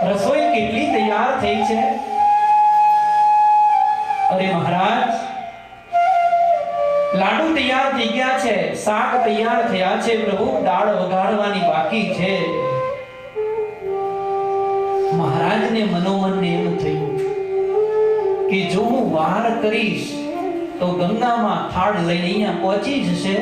રસોઈ કેટલી તૈયાર થઈ છે? અરે મહારાજ, લાડુ તૈયાર થઈ ગયા છે, શાક તૈયાર થયા છે પ્રભુ, દાળ વઘારવાની બાકી છે. મહારાજને મનોમન એમ થયું કે જો હું વાર કરીશ તો ગંગામાં થાળ લઈને અહીંયા પહોંચી જશે.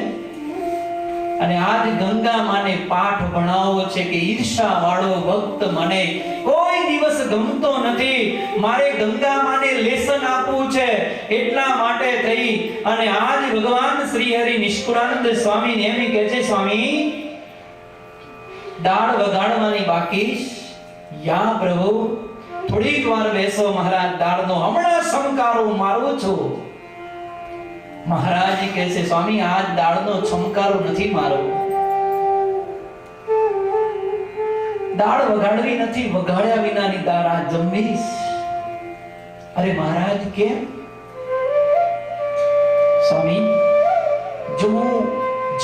અને આજ ગંગામાને પાઠ ભણાવવો છે કે ઈર્ષા વાળો ભક્ત મને કોઈ દિવસ ગમતો નથી. મારે ગંગામાને લેસન આપવું છે. એટલા માટે થઈ અને આજ ભગવાન શ્રી હરિ નિષ્કુળાનંદ સ્વામીને એમ કહે છે, સ્વામી દાળ વઘારવાની બાકી? યા પ્રભુ, થોડીક વાર બેસો મહારાજ, દાળનો હમણાં શંકારો મારું છું. મહારાજ કહે છે, સ્વામી આજ દાળનો છમકારો નથી મારો. દાળ વઘાડવી નથી, વઘાડ્યા વિનાની દાળ આ જમીશ. અરે મહારાજ કેમ? સ્વામી જો હું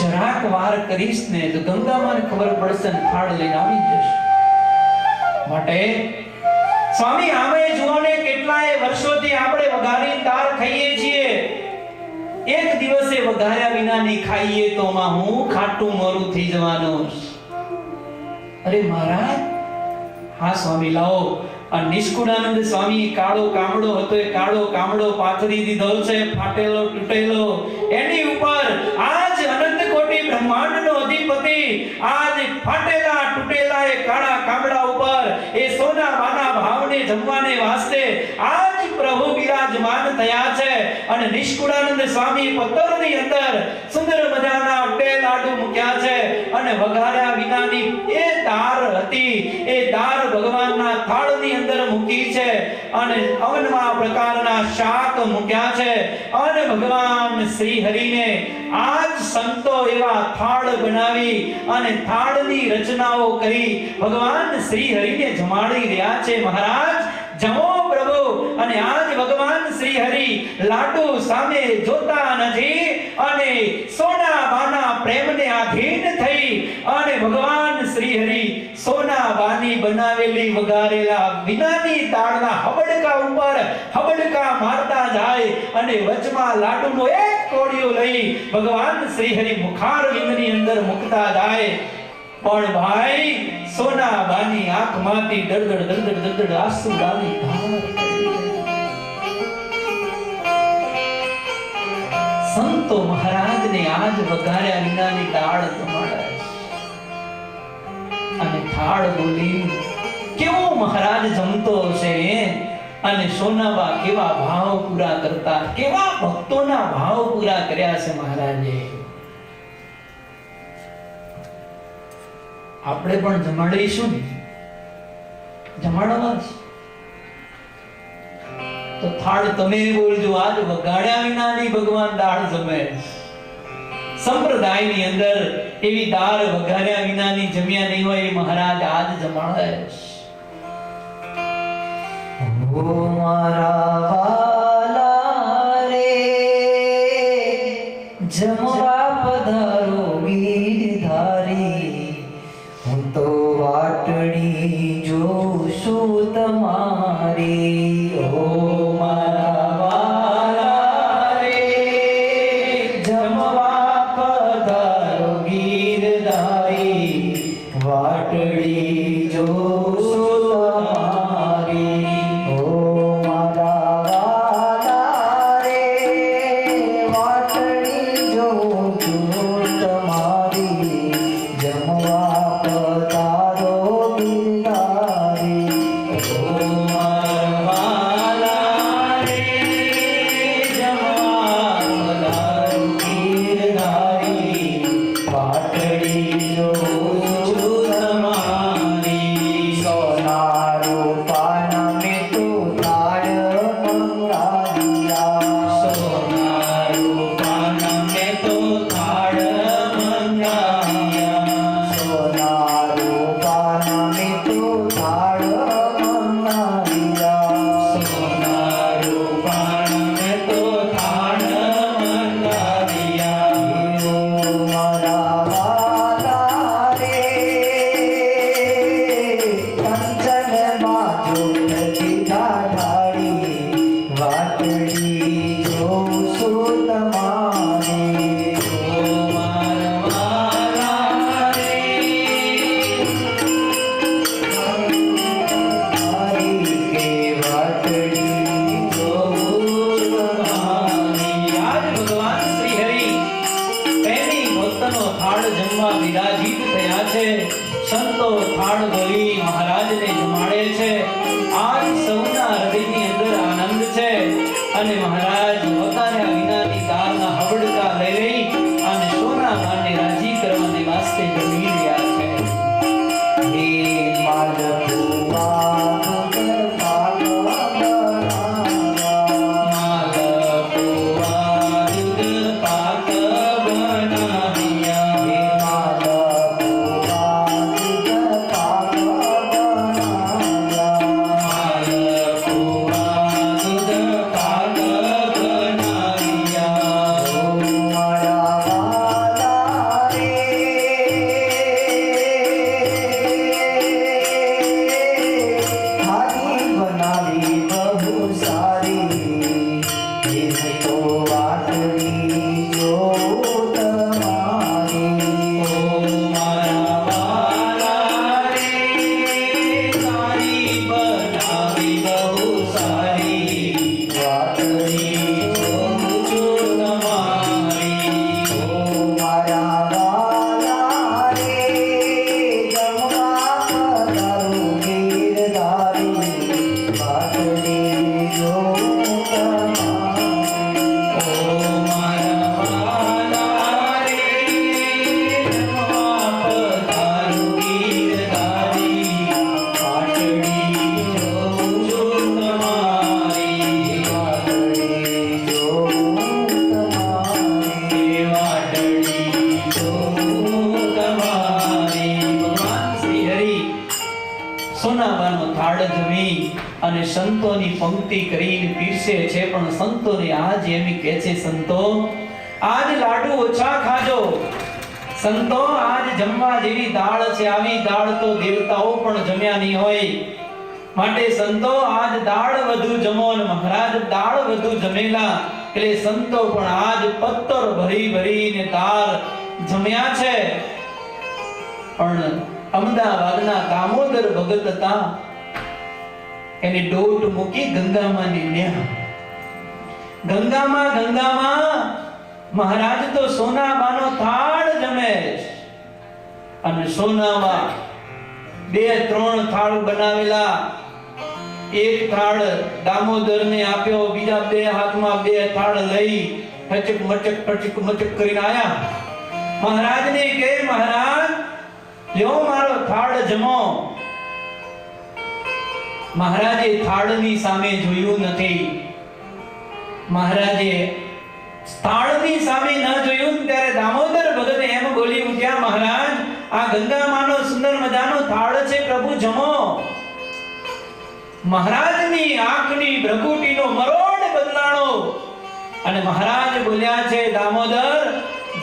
જરાક વાર કરીશ ને તો ગંગામાને ખબર પડશે ને થાળ લઈને આવી જશે. માટે સ્વામી આમે જુઓ ને કેટલાય વર્ષોથી આપણે વઘારી દાળ ખાઈએ છીએ. એક દિવસે વઘાર્યા વિનાની ખાઈએ તો માં હું ખાટું મોરું થઈ જવાનું. અરે મહારાજ, હા સ્વામી લાવો. અને નિષ્કુળાનંદ સ્વામી કાળો કામડો હતો, એ કાળો કામડો પાથરી દીધો છે, ફાટેલો તૂટેલો. એની ઉપર આજ અનંત કોટી બ્રહ્માંડનો અધિપતિ આજ ફાટેલા તૂટેલા એ કાળા કામડા ઉપર એ સોનાબાના ભાવને જમવાને વાસ્તે આજ પ્રભુ બિરાજમાન થયા છે. અને નિષ્કુળાનંદ સ્વામી પત્તરની અંદર સુંદર મજાના બે લાડુ મૂક્યા છે અને વઘાર્યા વિનાની એ દાળ હતી. એ દાળ ભગવાનના થાળની અંદર મૂકી છે અને અવનમાં પ્રકારના શાક મૂક્યા છે અને ભગવાન શ્રી હરિને આજ સંતો એવા થાળ બનાવી અને થાળની રચનાઓ કરી ભગવાન શ્રી હરિને જમાડી રહ્યા છે. મહારાજ જમો પ્રભુ. અને આજ ભગવાન શ્રી હરિ લાડુ સામે જોતા નથી અને સોનાબાના પ્રેમને આધીન થઈ અને ભગવાન શ્રી હરિ સોનાબાની બનાવેલી વઘારેલા વિનાની દાળના હબડકા ઉપર હબડકા મારતા જાય અને વચમાં લાડુનો એક કોળિયો લઈ ભગવાન શ્રી હરિ મુખારવિંદની અંદર મૂકતા જાય. પણ ભાઈ સોનાબાની આંખમાંથી દળદળ દળદળ દળદળ આંસુ ડાલી ધાર સંતો મહારાજને આજ વઘાર્યા વિનાની દાળ જમાડે અને થાળ બોલી કેવો મહારાજ જમતો હશે અને સોનાબા કેવા ભાવ પૂરા કરતા, કેવા ભક્તોના ભાવ પૂરા કર્યા છે મહારાજે. આપણે પણ જમાડીશું ને, જમાડવા તો થાળ તમે બોલજો આજ વગાડ્યા વિનાની ભગવાન દાળ જમે. સંપ્રદાયની અંદર એવી દાળ વગાડ્યા વિનાની જમ્યા નહીં હોય એ મહારાજ આજ જમાડે. ઓ મારા વાલા રે જમવા પધારો ગીરધારી, હું તો વાટડી જોશું તમારી. ઓ મારા વાલા રે જમવા પધારો ગીરધારી, વાટડી જોશું તમારી. ઓ મારા વાલા રે વાટડી જોશું તમારી, જમવા પધારો ગીરધારી. ઓ મારા વાલા રે જમવા પધારો ગીરધારી, વાટડી જોશું તમારી. સોના રૂપાના મેં તો થાળ મંગાવ્યા, સોના રૂપાના મેં તો થાળ મંગાવ્યા, સોના રૂપાના મેં તો થાળ મંગાવ્યા, સોના રૂપાના મેં તો થાળ મંગાવ્યા. ઓ મારા વાલા રે કંચનમાં જોડતી ઢાળી, વાટડી જોશું તમારી. ઓ મારા વાલા રે મારી કે વાટડી જોશું તમારી. આજ ભગવાન શ્રી હરિ પ્રેમી ભક્તનો થાળ જમવા વિરાજિત થયા છે. સંતો થાળ ભરી મહારાજને જમાડે છે. આજ સૌના હૃદયની અંદર આનંદ છે અને મહારાજ વઘાર્યા વિનાની દાળના હબડકા લઈ લઈ અને સોનાબાને રાજી કરવાને વાસ્તે જમી રહ્યા છે. હે માલપુઆ દૂધ પાક બનાવ્યા, માલપુઆ દૂધ પાક બનાવ્યા, હે માલપુઆ દૂધ પાક બનાવ્યા, બાનો થાળ જમી અને સંતોની પંક્તિ કરીને પીરસે છે. પણ સંતોને આજ એમ કહે છે, સંતો આજ લાડુ ઓછા ખાજો. સંતો આજ જમવા જેવી દાળ છે, આવી દાળ તો દેવતાઓ પણ જમ્યા નહીં હોય. માટે સંતો આજ દાળ વધુ જમો. અને મહારાજ દાળ વધુ જમેલા એટલે સંતો પણ આજ પત્તર ભરી ભરીને દાળ જમ્યા છે. પણ અમદાવાદના દામોદર ભગત હતા, એને ડોટ મૂકી ગંગામાં નીન્યા. ગંગામાં મહારાજ તો સોનાબાનો થાળ જમે અને સોનામાં 2-3 થાળ બનાવેલા. એક થાળ દામોદરને આપ્યો, બીજા 2 હાથમાં 2 થાળ લઈ ફચક મચક કરીને આયા. મહારાજને કહે, મહારાજ લ્યો મારો થાળ જમો. મહારાજે થાળની સામે જોયું નથી. મહારાજે થાળની સામે ન જોયું ત્યારે દામોદર ભગત એમ બોલી ઉઠ્યા, મહારાજ આ ગંગામાનો સુંદર મજાનો થાળ છે, પ્રભુ જમો. મહારાજની આંખની ભ્રકુટીનો મરોડ બદલાણો અને મહારાજ બોલ્યા છે, દામોદર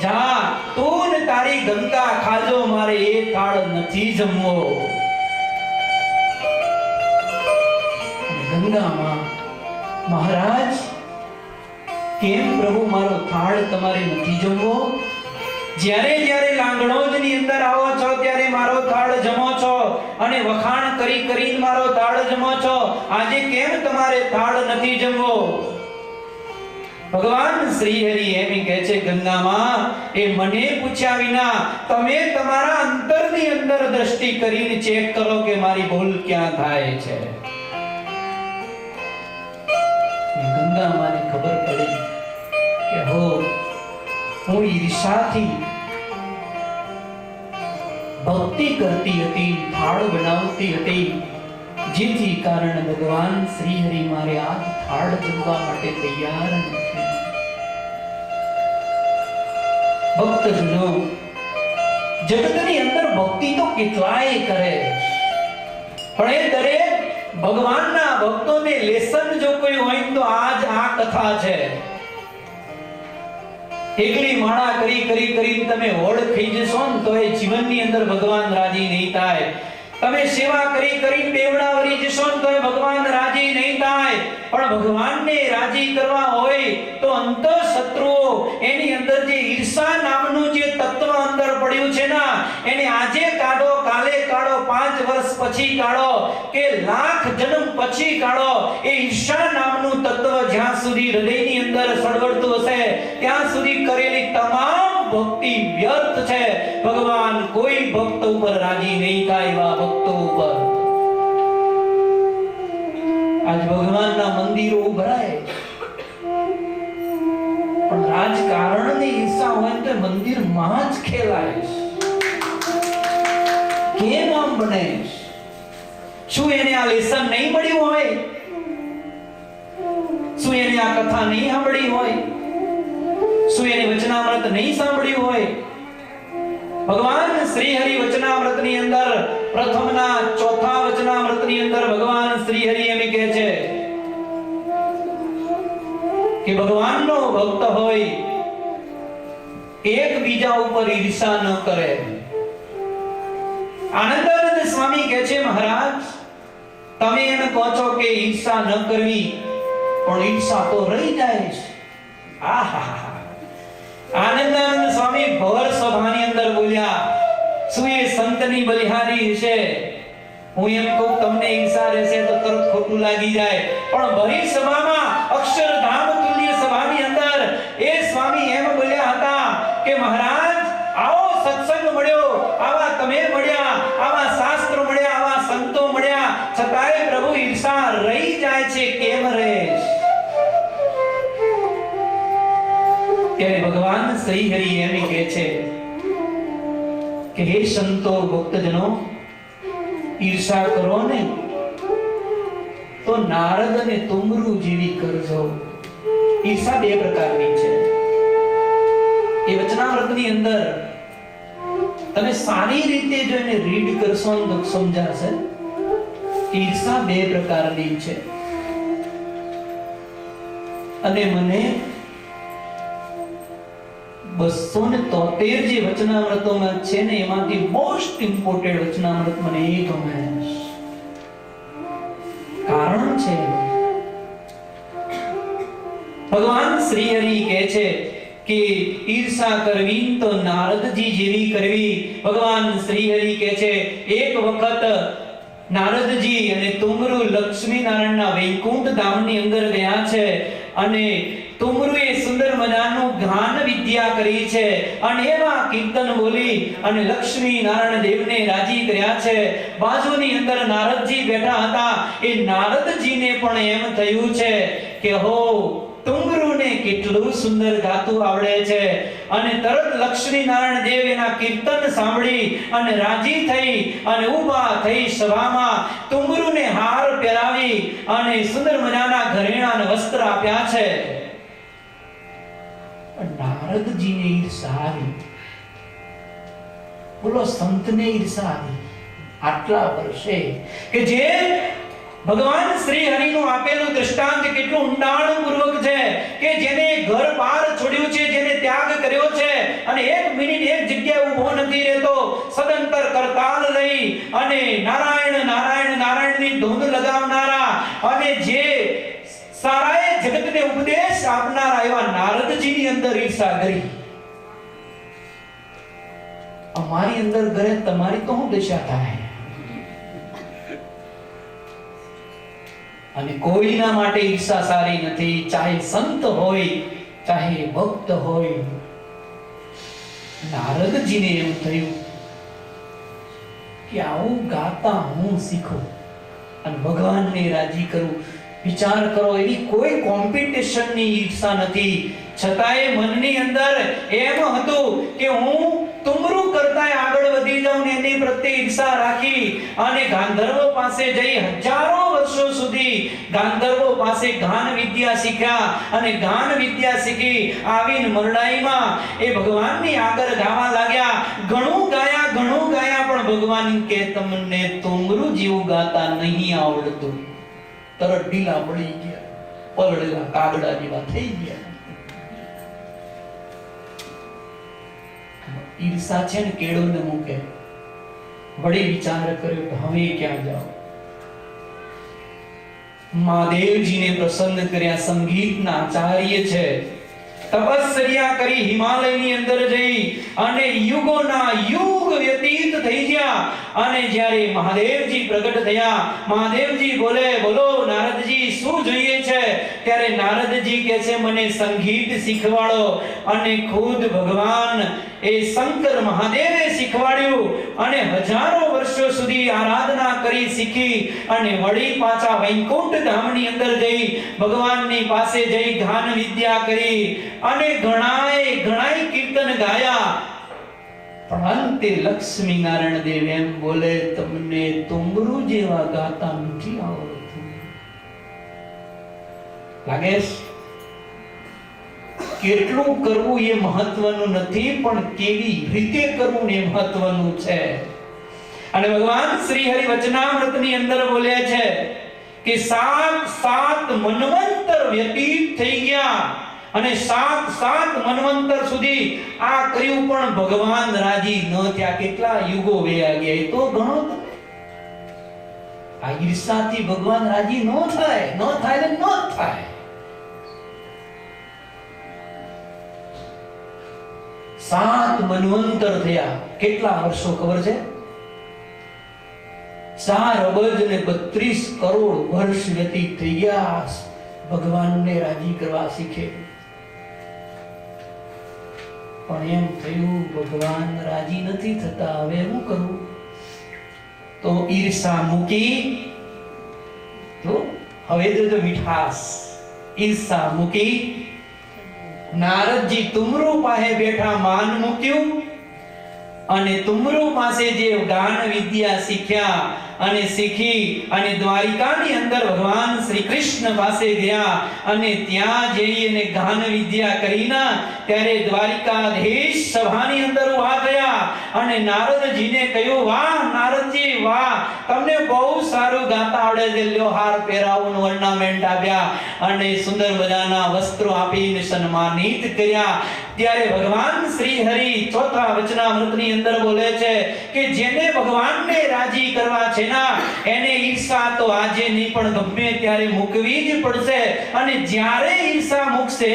જા તું ને તારી ગંગા ખાજો, મારે એ થાળ નથી જમવો. ગંગામાં મહારાજ કેમ પ્રભુ મારો થાળ તમારે નથી જમવો? જ્યારે લાંગણોજની અંદર આવો છો ત્યારે મારો થાળ જમો છો અને વખાણ કરી મારો થાળ જમો છો. આજે કેમ તમારે થાળ નથી જમવો? ભગવાન શ્રી હરિ એમ કહે છે, ગંગામાં એ મને પૂછ્યા વિના તમે તમારા અંતરની અંદર દ્રષ્ટિ કરીને ચેક કરો કે મારી ભૂલ ક્યાં થાય છે. ગંગામાને ખબર પડી કે હું ઈર્ષાથી ભક્તિ કરતી હતી, થાળ બનાવતી હતી, જેથી કારણે ભગવાન શ્રી હરિ મારે આ થાળ જમવા માટે તૈયાર નથી. ભક્તજનો જગતની અંદર ભક્તિ તો કેટલાય કરે, પણ એ દરેક ભગવાનના ભક્તોને લેસન જો કોઈ હોય તો આજ આ કથા છે. એકલી માળા કરી તમે હોડ થઈ જશો ને તો એ જીવનની અંદર ભગવાન રાજી નહીં થાય. તમે સેવા કરી બેવડા વરી જશો ને તો એ ભગવાન રાજી નહીં થાય. પણ ભગવાનને રાજી કરવા હોય તો અંતર શત્રુઓ એની અંદર જે ઈર્ષા નામનું જે તત્વ અંદર પડ્યું છે ને એને આજે કાઢો, કાલે કાઢો, 5 વર્ષ પછી કાઢો કે લાખ જન્મ પછી કાઢો. એ ઈર્ષા નામનું તત્વ જ્યાં સુધી હૃદયની અંદર સળવળતું હશે ત્યાં સુધી કરેલી તમામ ભક્તિ વ્યર્થ છે. ભગવાન કોઈ ભક્ત ઉપર રાજી નહીં થાય. એવા ભક્તો ઉપર આજ ભગવાનના મંદિરો ઉભરાય પણ રાજકારણની ઈચ્છા હોય તો મંદિરમાં જ ખેલાય. કેમ આમ બને? શું એને આ લેસન નહીં મળ્યું હોય? શું એને આ કથા નહીં સાંભળી હોય? શું એને વચનામૃત નહીં સાંભળ્યું હોય? ભગવાન શ્રી હરિ વચનામૃતની અંદર પ્રથમના 4થા વચનામૃતની અંદર ભગવાન શ્રી હરિ એમ કહે છે કે ભગવાનનો ભક્ત હોય એક બીજા ઉપર ઈર્ષા ન કરે. આનંદાનંદ સ્વામી કહે છે, મહારાજ તમે એમ કહો છો કે ઈર્ષા ન કરવી, પણ ઈર્ષા તો રહી જાય છે. આહા! આનંદાનંદ સ્વામી ભવર સભાની અંદર બોલ્યા, શું એ સંતની બલિહારી છે? હું એમ કહું તમને ઈર્ષા રહેશે તો તરત ખોટું લાગી જાય. પણ ભરી સભામાં અક્ષરધામ તુલ્ય સભાની અંદર એ સ્વામી એમ બોલ્યા હતા કે મહારાજ આવો સત્સંગ મળ્યો, આવા તમે મળ્યા, આવા શાસ્ત્ર મળ્યા, આવા સંતો મળ્યા, છતાંય પ્રભુ ઈર્ષા રહી જાય છે. કેમ રહે? ત્યારે ભગવાન શ્રી હરિ એમ કહે છે કે હે સંતો ભક્તજનો, ઈર્ષા કરો ને તો નારદ અને તુમરુ જેવી કરજો. ઈર્ષા 2 પ્રકારની છે. એ વચનામૃતની અંદર તમે સારી રીતે જો એને રીડ કરશો તો સમજાશે. ઈર્ષા બે પ્રકારની છે. અને મને 273 જે વચનામૃતોમાં છે ને એમાંથી મોસ્ટ ઇમ્પોર્ટન્ટ વચનામૃત મને એ ગમે. કારણ છે ભગવાન શ્રી હરિ કહે છે કે ઈર્ષા કરવી તો નારદજી જેવી કરવી. ભગવાન શ્રી હરિ કહે છે એક વખત નારદજી અને તુમરુ લક્ષ્મી નારાયણના વૈકુંઠ ધામની અંદર ગયા છે અને તુમરુએ સુંદર મજાનું ગાન વિદ્યા કરી છે અને એવા કીર્તન બોલી અને લક્ષ્મી નારાયણ દેવને રાજી કર્યા છે. બાજુની અંદર નારદજી બેઠા હતા. એ નારદજીને પણ એમ થયું છે કે હો તુમરુને કેટલું સુંદર ગાતું આવડે છે. અને તરત લક્ષ્મી નારાયણ દેવ એના કીર્તન સાંભળી અને રાજી થઈ અને ઊભા થઈ સભામાં તુમરુને હાર પહેરાવી અને સુંદર મજાના ઘરેણાં અને વસ્ત્ર આપ્યા છે. નારદજીને ઈર્ષા આવી. બોલો, સંતને ઈર્ષા આવી આટલા વર્ષે કે જે ભગવાન શ્રી હરિનું આપેલું દ્રષ્ટાંત કેટલું ઊંડાણપૂર્વક છે કે જેને ઘર બહાર છોડ્યું છે, જેને ત્યાગ કર્યો છે અને એક મિનિટ એક જગ્યાએ ઊભો નથી રહેતો, સદંતર કરતાલ લઈ અને નારાયણ નારાયણ નારાયણની ધૂન લગાવનારા અને જે સારાએ જગતને ઉપદેશ આપનારા એવા નારદજીની અંદર ઈર્ષા કરી. અમારી અંદર ઘરે તમારી તો શું દશા થાય? અને કોઈના માટે ઈર્ષા સારી નથી, ચાહે સંત હોય ચાહે ભક્ત હોય. નારદજીને એમ થયું કે આવું ગાતા હું શીખું અને ભગવાનને રાજી કરું. વિચાર કરો, એવી કોઈ કોમ્પિટિશનની ઈર્ષા નથી, છતાંય મનની અંદર એમ હતું કે હું તુમરુ કરતાંય આગળ વધી જાઉં ને એની પ્રત્યે ઈર્ષા રાખી અને ગાંધર્વ પાસે જઈ હજારો વર્ષો સુધી ગાંધર્વો પાસે ગાન વિદ્યા શીખ્યા અને ગાન વિદ્યા શીખી આવીને મરડાઈમાં એ ભગવાનની આગળ ગાવા લાગ્યા. ઘણું ગાયા પણ ભગવાન કે તમને તુમરુ જેવું ગાતા નહીં આવડતું. તરત ઢીલા પડી ગયા, પલળેલા કાગડા જેવા થઈ ગયા. ઈર્ષા છે ને કેળોને મૂકે. વળી વિચાર કર્યો કે હવે ક્યાં જાઓ? મહાદેવજીને પ્રસન્ન કર્યા. સંગીતના આચાર્ય છે. તપસ્યા કરી હિમાલયની અંદર જઈ અને યુગોના યુગ વ્યતીત થઈ ગયા અને જ્યારે મહાદેવજી પ્રગટ થયા, મહાદેવજી બોલે, બોલો નારદજી શું જોઈએ છે? ત્યારે નારદજી કહે છે મને સંગીત શીખવાડો. અને ખુદ ભગવાન એ શંકર મહાદેવે શીખવાડ્યું અને હજારો વર્ષો સુધી આરાધના કરી શીખી અને વળી પાછા વૈકુંઠ ધામની અંદર જઈ ભગવાનની પાસે જઈ ગાન વિદ્યા કરી અને ઘણાય કીર્તન ગાયા. પણ અંતે લક્ષ્મી નારાયણ દેવ એમ બોલે, તમને તુમરુ જેવા ગાતા નથી આવડતું. લાગે કેટલું કરવું એ મહત્વનું નથી, પણ કેવી રીતે કરવું એ મહત્વનું છે. અને ભગવાન શ્રી હરિ વચનામૃતની અંદર બોલે છે કે 7 મન્વંતર વ્યતીત થઈ ગયા અને 7 મન્વંતર સુધી આ કર્યું પણ ભગવાન રાજી ન થયા. કેટલા યુગો વયા ગયા એ તો ગણો તમે. આ ઈર્ષાથી ભગવાન રાજી ન થાય. સાત મન્વંતર થયા. કેટલા વર્ષો ખબર છે? 4 અબજ ને 32 કરોડ વર્ષ વ્યતીત થઈ ગયા. ભગવાનને રાજી કરવા શીખે. પણ એમ થયું ભગવાન રાજી નથી થતા, હવે શું કરું? તો ઈર્ષા મૂકી. તો હવે જો મીઠાસ, ઈર્ષા મૂકી. નારદજી તુમરુ પાસે બેઠા માન મૂક્યું અને તુમરુ પાસે જે ગાન વિદ્યા શીખ્યા અને શીખી અને દ્વારિકાની અંદર ભગવાન શ્રી કૃષ્ણ પાસે ગયા અને ત્યાં જઈને ગાન વિદ્યા કરીને ત્યારે દ્વારિકાધીશ સભાની અંદર ઊભા થયા અને નારદજીને કહ્યું, વાહ નારદજી વાહ, તમને બહુ સારું ગાતા આવડે છે, લ્યો હાર પહેરાવું ઓર્નામેન્ટ આપ્યા અને સુંદર મજાના વસ્ત્રો આપીને સન્માનિત કર્યા. ત્યારે ભગવાન શ્રી હરિ ચોથા વચનામૃતની અંદર બોલે છે કે જેને ભગવાનને રાજી કરવા છે ના એને ઈર્ષા તો આજે નહીં પણ ગમે ત્યારે મૂકવી જ પડશે. અને જ્યારે ઈર્ષા મૂકશે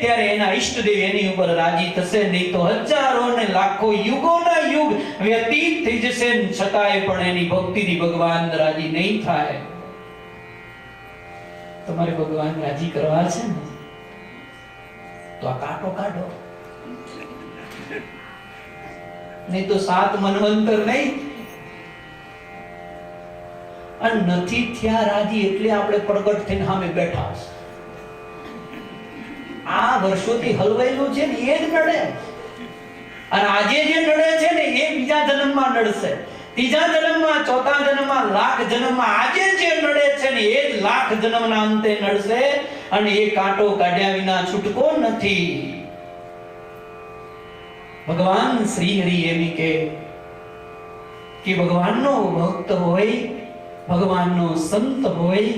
ત્યારે એના ઈષ્ટદેવ એની ઉપર રાજી થશે, નહીં તો હજારો ને લાખો યુગોના યુગ વ્યતીત થઈ જશે છતાંય પણ એની ભક્તિથી ભગવાન રાજી નહીં થાય. તમારે ભગવાન રાજી કરવા છે ને તો આ કાંટો કાઢો, નહીં તો 7 મન્વંતર નહીં. અને નથી થયા રાજી એટલે આપણે પ્રગટ થઈને સામે બેઠા છે. આ વર્ષોથી હલવાયેલું છે ને એ જ નડે, અને આજે જે નડે છે ને એ બીજા જન્મમાં નડશે, ત્રીજા જન્મમાં, ચોથા જન્મમાં, લાખ જન્મમાં. આજે જે નડે છે ને એ જ લાખ જન્મના અંતે નડશે અને એ કાંટો કાઢ્યા વિના છૂટકો નથી. ભગવાન શ્રી હરિ એમ કે ભગવાનનો ભક્ત હોય, ભગવાનનો સંત હોય,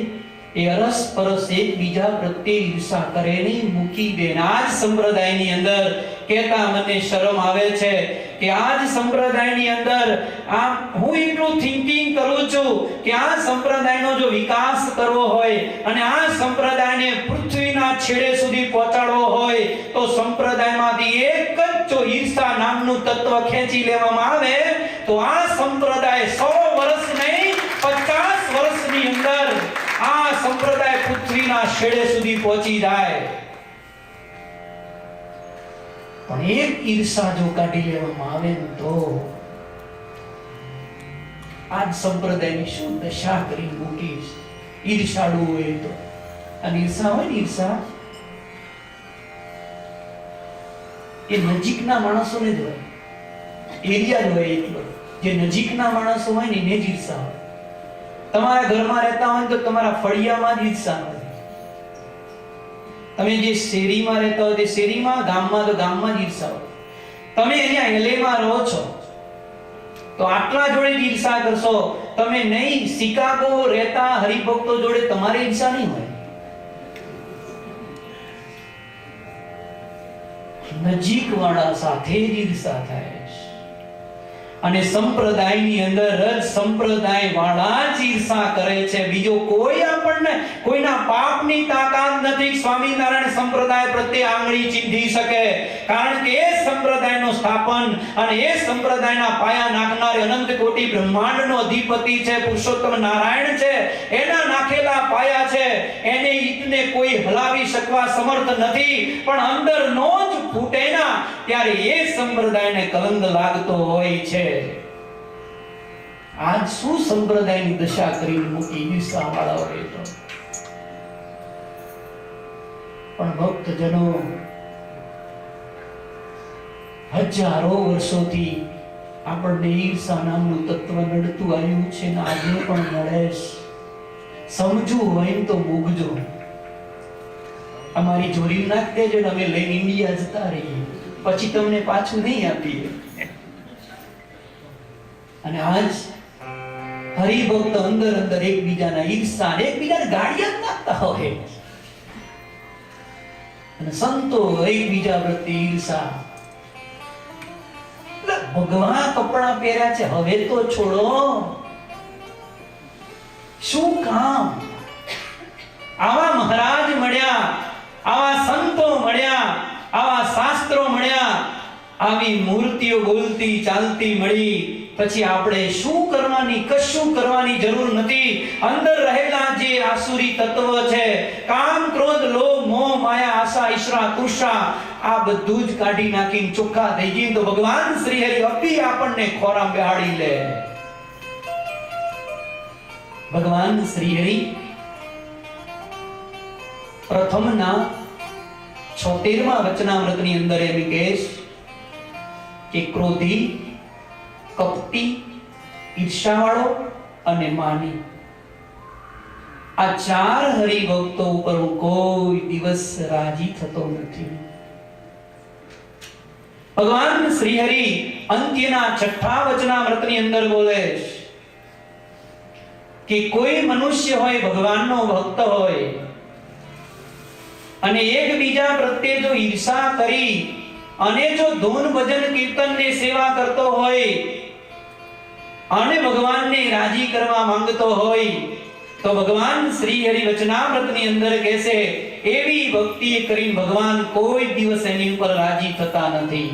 એ અરસ પરસ એકબીજા પ્રત્યે ઈર્ષા કરે નહીં, મૂકી દે. આ જ સંપ્રદાયની અંદર કહેતા મને શરમ આવે છે કે આ જ સંપ્રદાયની અંદર હું એટલું થિંકિંગ કરું છું કે આ સંપ્રદાયનો જો વિકાસ કરવો હોય અને આ સંપ્રદાયને પૃથ્વીના છેડે સુધી પહોંચાડવો હોય તો સંપ્રદાયમાંથી એક જ જો ઈર્ષા નામનું તત્વ ખેંચી લેવામાં આવે તો આ સંપ્રદાય 100 વર્ષ નહીં 50 વર્ષની અંદર આ સંપ્રદાય પૃથ્વીના છેડે સુધી પહોંચી જાય. પણ એક ઈર્ષા જો કાઢી લેવામાં આવે તો આજ સંપ્રદાયની શું દશા કરી મૂકી. ઈર્ષાળુ હોય તો, અને ઈર્ષા હોય ને, ઈર્ષા એ નજીકના માણસોને જ હોય, એરિયા જ હોય એટલો. જે નજીકના માણસો હોય ને એને જ ઈર્ષા હોય. તમારા ઘરમાં રહેતા હોય તો તમારા ફળિયામાં જ ઈર્ષા હોય. તમે જે શેરીમાં રહેતા હોય તે શેરીમાં, ગામમાં તો ગામમાં જ ઈર્ષા હોય. તમે અહીંયા એલેમાં રહો છો તો આટલા જોડે જ ઈર્ષા કરશો. તમે નહીં શિકાગો રહેતા હરિભક્તો જોડે તમારે ઈર્ષા નહીં હોય. નજીક વાળા સાથે જ ઈર્ષા થાય. અને સંપ્રદાયની અંદર જ સંપ્રદાય વાળા જ ઈર્ષા કરે છે. બીજો કોઈ આપણને કોઈના પાપની તાકાત નથી સ્વામિનારાયણ સંપ્રદાય પ્રત્યે આંગળી ચીંધી શકે. કારણ કે એ સંપ્રદાયનું સ્થાપન અને એ સંપ્રદાયના પાયા નાખનાર અનંત કોટી બ્રહ્માંડનો અધિપતિ છે, પુરુષોત્તમ નારાયણ છે. એના નાખેલા પાયા છે, એને ઈટને કોઈ હલાવી શકવા સમર્થ નથી. પણ અંદરનો જ ફૂટે ના ત્યારે એ સંપ્રદાયને કલંક લાગતો હોય છે. આજ શું સંપ્રદાયની દશા કરી મૂકી ઈર્ષા વાળાઓએ તો. પણ ભક્તજનો હજારો વર્ષોથી આપણને ઈર્ષા નામનું તત્વ નડતું આવ્યું છે ને આજે પણ નડે. સમજવું હોય તો મૂકજો. અમારી જોડી નાખ દેજો ને અમે લઈને ઇન્ડિયા જતા રહીએ, પછી તમને પાછું નહીં આપીએ. અને આજ હરિભક્ત અંદર અંદર એકબીજાના ઈર્ષા એકબીજાને ગાળિયા નાખતા હોય અને સંતો એકબીજા પ્રત્યે ઈર્ષા. ભગવાન કપડા પહેર્યા છે હવે તો છોડો, શું કામ? આવા મહારાજ મળ્યા, આવા સંતો મળ્યા, આવા શાસ્ત્રો મળ્યા, આવી મૂર્તિઓ બોલતી ચાલતી મળી, પછી આપણે શું કરવાની? કશું કરવાની જરૂર નથી. અંદર રહેલા જે આસુરી તત્વ છે, કામ ક્રોધ લોભ મોહ માયા આશા ઈશ્વરા તૃષા, આ બધું જ કાઢી નાખીને ચોખ્ખા થઈ જઈએ તો ભગવાન શ્રી હરિ અપી આપણને ખોરામ બેહાડી લે. ભગવાન શ્રી હરિ પ્રથમના 76મા વચનામૃતની અંદર એમ કહે કે ક્રોધી, કપટી, ઈર્ષાવાળો, અને માની, આ ચાર હરિભક્તો ઉપર હું કોઈ દિવસ રાજી થતો નથી. ભગવાન શ્રી હરિ અંત્યના 6થા વચનામૃતની અંદર બોલે કે કોઈ મનુષ્ય હોય, ભગવાનનો ભક્ત હોય અને એકબીજા પ્રત્યે જો ઈર્ષા કરી અને જો ધૂન ભજન કીર્તનની સેવા કરતો હોય અને ભગવાનને રાજી કરવા માંગતો હોય તો ભગવાન શ્રી હરિ વચનામૃતની અંદર કહેશે એવી ભક્તિ કરીને ભગવાન કોઈ દિવસ એની ઉપર રાજી થતા નથી.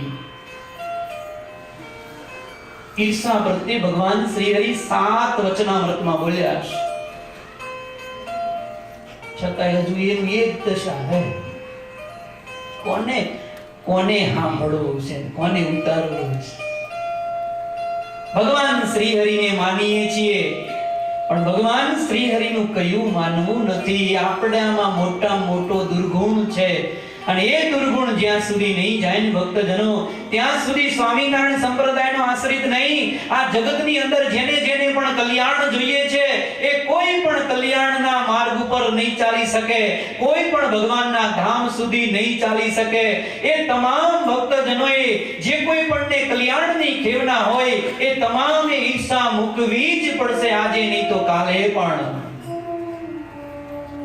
ઈર્ષા પ્રત્યે ભગવાન શ્રી હરિ 7 વચનામૃતમાં બોલ્યા છે, છતાં હજુ એનું એક દશા હે, કોને સાંભળવું છે, કોને ઉતારવું છે. ભગવાન શ્રી હરિને માનીએ છીએ પણ ભગવાન શ્રી હરિનું કયું માનવું નથી. આપણામાં મોટા મોટો દુર્ગુણ છે અને એ દુર્ગુણ જ્યાં સુધી નહીં જાય ને ભક્તજનો, ત્યાં સુધી સ્વામિનારાયણ સંપ્રદાયનો આશ્રિત નહીં. આ જગતની અંદર જેને જેને પણ કલ્યાણ જોઈએ છે એ કોઈ પણ કલ્યાણના માર્ગ ઉપર નહીં ચાલી શકે, કોઈ પણ ભગવાનના ધામ સુધી નહીં ચાલી શકે. એ તમામ ભક્તજનોએ જે કોઈ પણને કલ્યાણની ખેવના હોય એ તમામે ઈર્ષા મૂકવી જ પડશે, આજે નહીં તો કાલે પણ.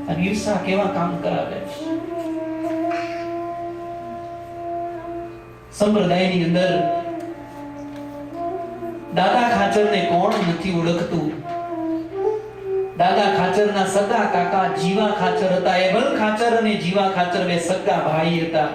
અને ઈર્ષા કેવા કામ કરાવે છે. સંપ્રદાયની અંદર દાદા ખાચરને કોણ નથી ઓળખતું? દાદા ખાચરના સગા કાકા જીવા ખાચર હતા. એબલ ખાચર અને જીવા ખાચર બે સગા ભાઈ હતા.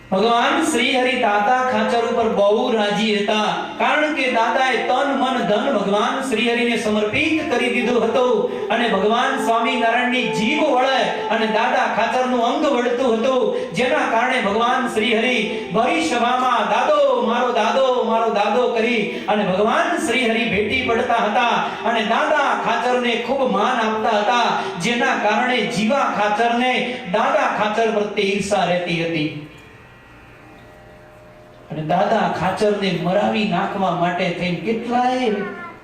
ભગવાન શ્રી હરિ દાદા ખાચર ઉપર બહુ રાજી હતા, કારણ કે દાદાએ તન મન ધન ભગવાન શ્રી હરિને સમર્પિત કરી દીધું હતું અને ભગવાન સ્વામિનારાયણની જીભ વળે અને દાદા ખાચરનું અંગ વળતું હતું, જેના કારણે ભગવાન શ્રી હરિ ભરી સભામાં દાદો મારો દાદો મારો દાદો કરી અને ભગવાન શ્રી હરિ ભેટી પડતા હતા અને દાદા ખાચરને ખૂબ માન આપતા હતા, જેના કારણે જીવા ખાચરને દાદા ખાચર પ્રત્યે ઈર્ષા રહેતી હતી. અને દાદા ખાચરને મરાવી નાખવા માટે થઈને કેટલાય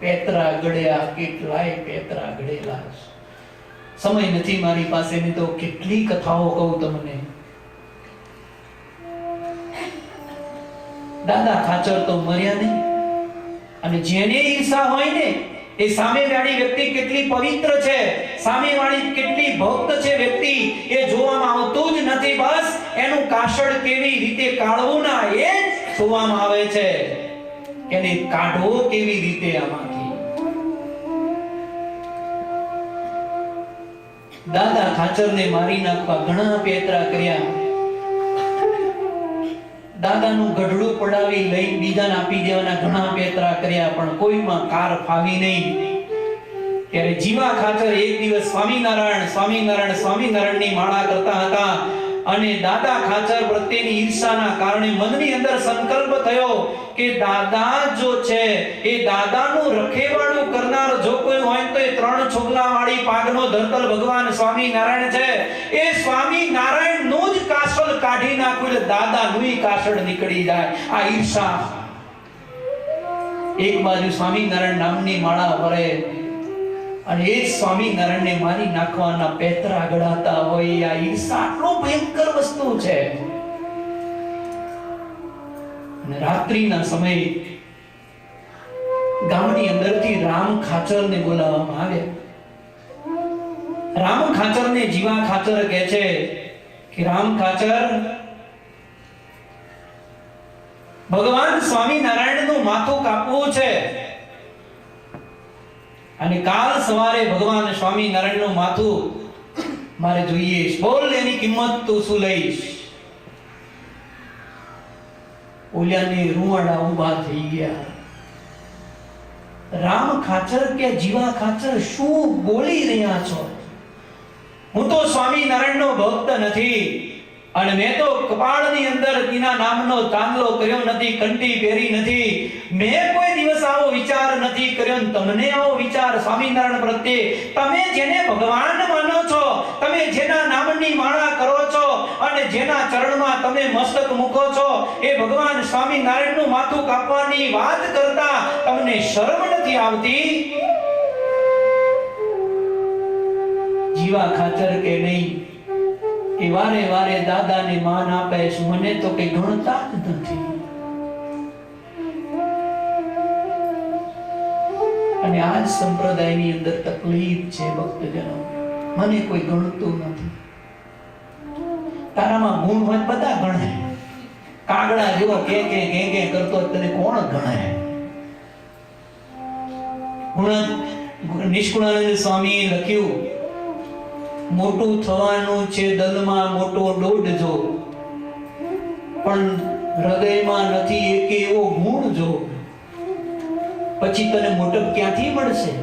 પેતરા ગળ્યા, કેટલાય પેતરા ગળેલા. સમય નથી મારી પાસે, ની તો કેટલી કથાઓ કહું તમને. દાદા ખાચર તો મર્યા નહીં અને જેને ઈર્ષા હોય ને એ સામેવાળી વ્યક્તિ કેટલી પવિત્ર છે, સામેવાળી કેટલી ભક્ત છે વ્યક્તિ એ જોવામાં આવતું જ નથી. બસ એનું કાસળ કેવી રીતે કાઢવું ના એ જોવામાં આવે છે, એને કાઢવો કેવી રીતે. આમાંથી દાદા ખાચરને મારી નાખવા ઘણા પેતરા કર્યા. દાદાનું ગઢડું પડાવી લઈ બીજાને આપી દેવાના ઘણા પેતરા કર્યા, પણ કોઈમાં કાર ફાવી નહીં. ત્યારે જીવા ખાચર એક દિવસ સ્વામિનારાયણ સ્વામિનારાયણ સ્વામિનારાયણની માળા કરતા હતા અને દાદા ખાચર પ્રત્યેની ઈર્ષાના કારણે મનની અંદર સંકલ્પ થયો કે દાદા જો છે એ દાદાનું રખેવાળું કરનાર જો કોઈ હોય તો એ 3 છોગલાવાળી પાગનો ધરતલ ભગવાન સ્વામિનારાયણ છે. એ સ્વામિનારાયણનું જ કાસળ કાઢી નાખ્યું એટલે દાદાનું કાસળ નીકળી જાય. આ ઈર્ષા. એક બાજુ સ્વામિનારાયણ નામની માળા ભરે અને એ સ્વામિનારાયણને મારી નાખવાના પેતરા ગળાતા હોય. આ ઈર્ષા આટલો ભયંકર વસ્તુ છે. અને રાત્રિના સમયે ગામની અંદરથી રામ ખાચરને બોલાવવામાં આવ્યા. રામ ખાચરને જીવા ખાચર કહે છે કે રામ ખાચર, ભગવાન સ્વામિનારાયણનું માથું કાપવું છે અને કાલ સવારે ભગવાન સ્વામિનારાયણનું માથું મારે જોઈએ. બોલ એની કિંમત તું શું લઈશ? ઓલિયાને રૂવાડા ઊભા થઈ ગયા. રામ ખાચર કે જીવા ખાચર શું બોલી રહ્યા છો? હું તો સ્વામિનારાયણનો ભક્ત નથી, અને મેં તો કપાળની અંદર તેના નામનો ચાંદલો કર્યો નથી, કંઠી પહેરી નથી, મેં કોઈ દિવસ આવો વિચાર નથી કર્યો. તમને આવો વિચાર સ્વામિનારાયણ પ્રત્યે, તમે જેને ભગવાન માનો છો, તમે જેના નામની માળા કરો છો અને જેના ચરણમાં તમે મસ્તક મૂકો છો, એ ભગવાન સ્વામિનારાયણનું માથું કાપવાની વાત કરતા તમને શરમ નથી આવતી? જીવા ખાચર કે નહીં એ વારે વારે દાદાને માન આપે છે, મને તો કઈ ગણતા જ નથી. અને આજ સંપ્રદાયની અંદર તકલીફ છે ભક્તજનો, મને કોઈ ગણતું નથી. તારામાં ગુણ હોય બધા ગણે, કાગડા જેવો કે કરતો તને કોણ ગણે? નિષ્કુળાનંદ સ્વામીએ લખ્યું, મોટું થવાનું છે દલમાં મોટો દોડજો, પણ હૃદયમાં નથી એક એવો ગુણ જો, પછી તને મોટપ ક્યાંથી મળશે?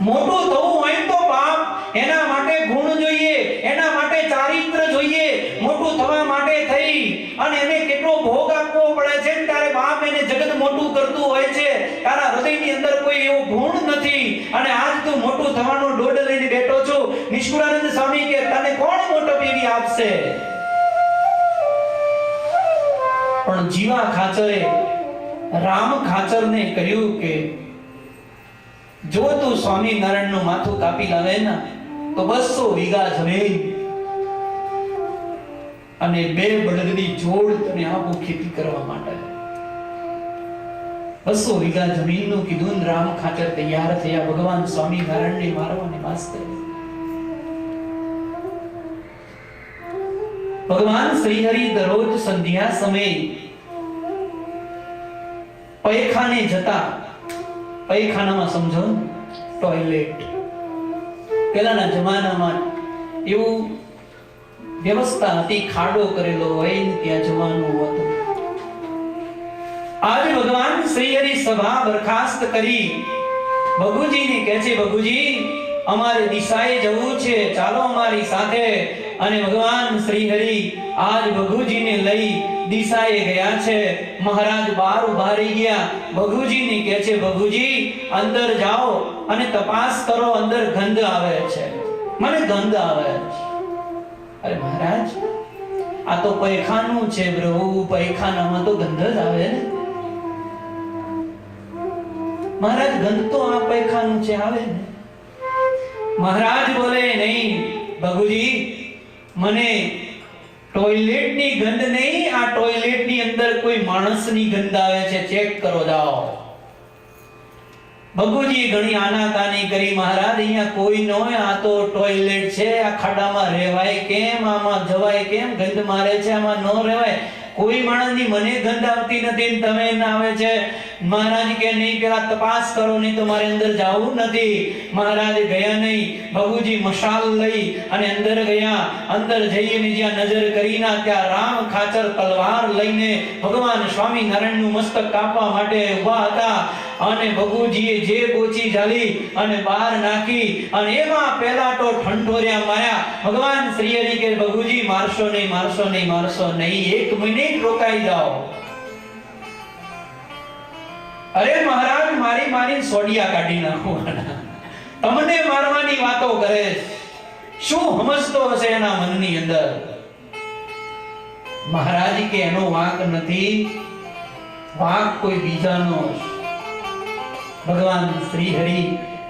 મોટું થવું હોય તો બાપ એના માટે ગુણ જોઈએ, એના માટે ચારિત્ર જોઈએ. મોટું થવા માટે થઈ અને એને કેટલો ભોગ આપવો પડે છે, તારે બાપ એને જગત મોટું કરતું હોય છે, તારા હૃદયની અંદર કોઈ એવો ગુણ નથી અને આજ તું મોટું થવાનો દોડ લઈને બેઠો છો. નિષ્કુળાનંદ સ્વામી કે તને કોણ મોટપ એવી આપશે? પણ જીવા ખાચરે રામ ખાચરને કહ્યું કે જો તું સ્વામિનારાયણનું માથું કાપી લાવે ને તો 200 વીઘા જમીન અને 2 બળદની જોડ તને આપું ખેતી કરવા માટે. 200 વીઘા જમીનનું કીધું, રામ ખાચર તૈયાર થયા ભગવાન સ્વામિનારાયણને મારવાને વાસ્તે. ભગવાન શ્રી હરિ દરરોજ સંધ્યા સમયે પૈખાને જતા, પૈખાનામાં સમજો ટોયલેટ, પહેલાના જમાનામાં એવું વ્યવસ્થા હતી, ખાડો કરેલો હોય ને ત્યાં જવાનું હતું. આજે ભગવાન શ્રી હરિ સભા બરખાસ્ત કરી ભગુજીને કહે છે, ભગુજી અમારે દિશાએ જવું છે, ચાલો અમારી સાથે. અને ભગવાન શ્રી હરિ આજ ભગુજીને લઈ દિશાએ ગયા છે. મહારાજ બહાર ઉભા રહી ગયા. ભગુજીને કહે છે, ભગુજી અંદર જાઓ અને તપાસ કરો, અંદર ગંધ આવે છે, મને ગંધ આવે છે. અરે મહારાજ આ તો પૈખાનું છે પ્રભુ, પૈખાનામાં તો ગંધ જ આવે ને. મહારાજ ગંધ તો આ પૈખાનું છે આવે ને. મહારાજ બોલે નહીં ભગુજી, મને ટોયલેટની ગંધ નહીં, આ ટોયલેટની અંદર કોઈ માણસની ગંધ આવે છે, ચેક કરો જાઓ. ભગુજી ઘણી આનાકાની કરી, મહારાજ અહીંયા કોઈ ન હોય, આ તો ટોયલેટ છે, આ ખાડામાં રહેવાય કેમ, આમાં જવાય કેમ, ગંધ મારે છે, આમાં ન રહેવાય. કોઈ માણસની મને ગંધ આવતી નથી, તમે ના આવે છે. મહારાજ કે નહીં, પેલા તપાસ કરો, નહીં તો મારે અંદર જવું નથી. મહારાજ ગયા નહીં. ભગુજી મશાલ લઈ અને અંદર ગયા. અંદર જઈને જ્યાં નજર કરીને ત્યાં રામ ખાચર તલવાર લઈને ભગવાન સ્વામિનારાયણનું મસ્તક કાપવા માટે ઊભા હતા. અને ભગુજીએ જે બોચી જાલી અને બહાર નાખી અને એમાં પહેલા તો ઠંઠોરિયા માર્યા. ભગવાન શ્રી હરિ કે ભગુજી મારશો નહીં, મારશો નહીં, મારશો નહીં, 1 મિનિટ રોકાઈ જાઓ. અરે મહારાજ મારી મારી સોડિયા કાઢી નાખવાના, તમને મારવાની વાતો કરે. શું સમજતો હશે એના મનની અંદર? મહારાજ કે એનો વાંક નથી, વાંક કોઈ બીજાનો. ભગવાન શ્રી હરિ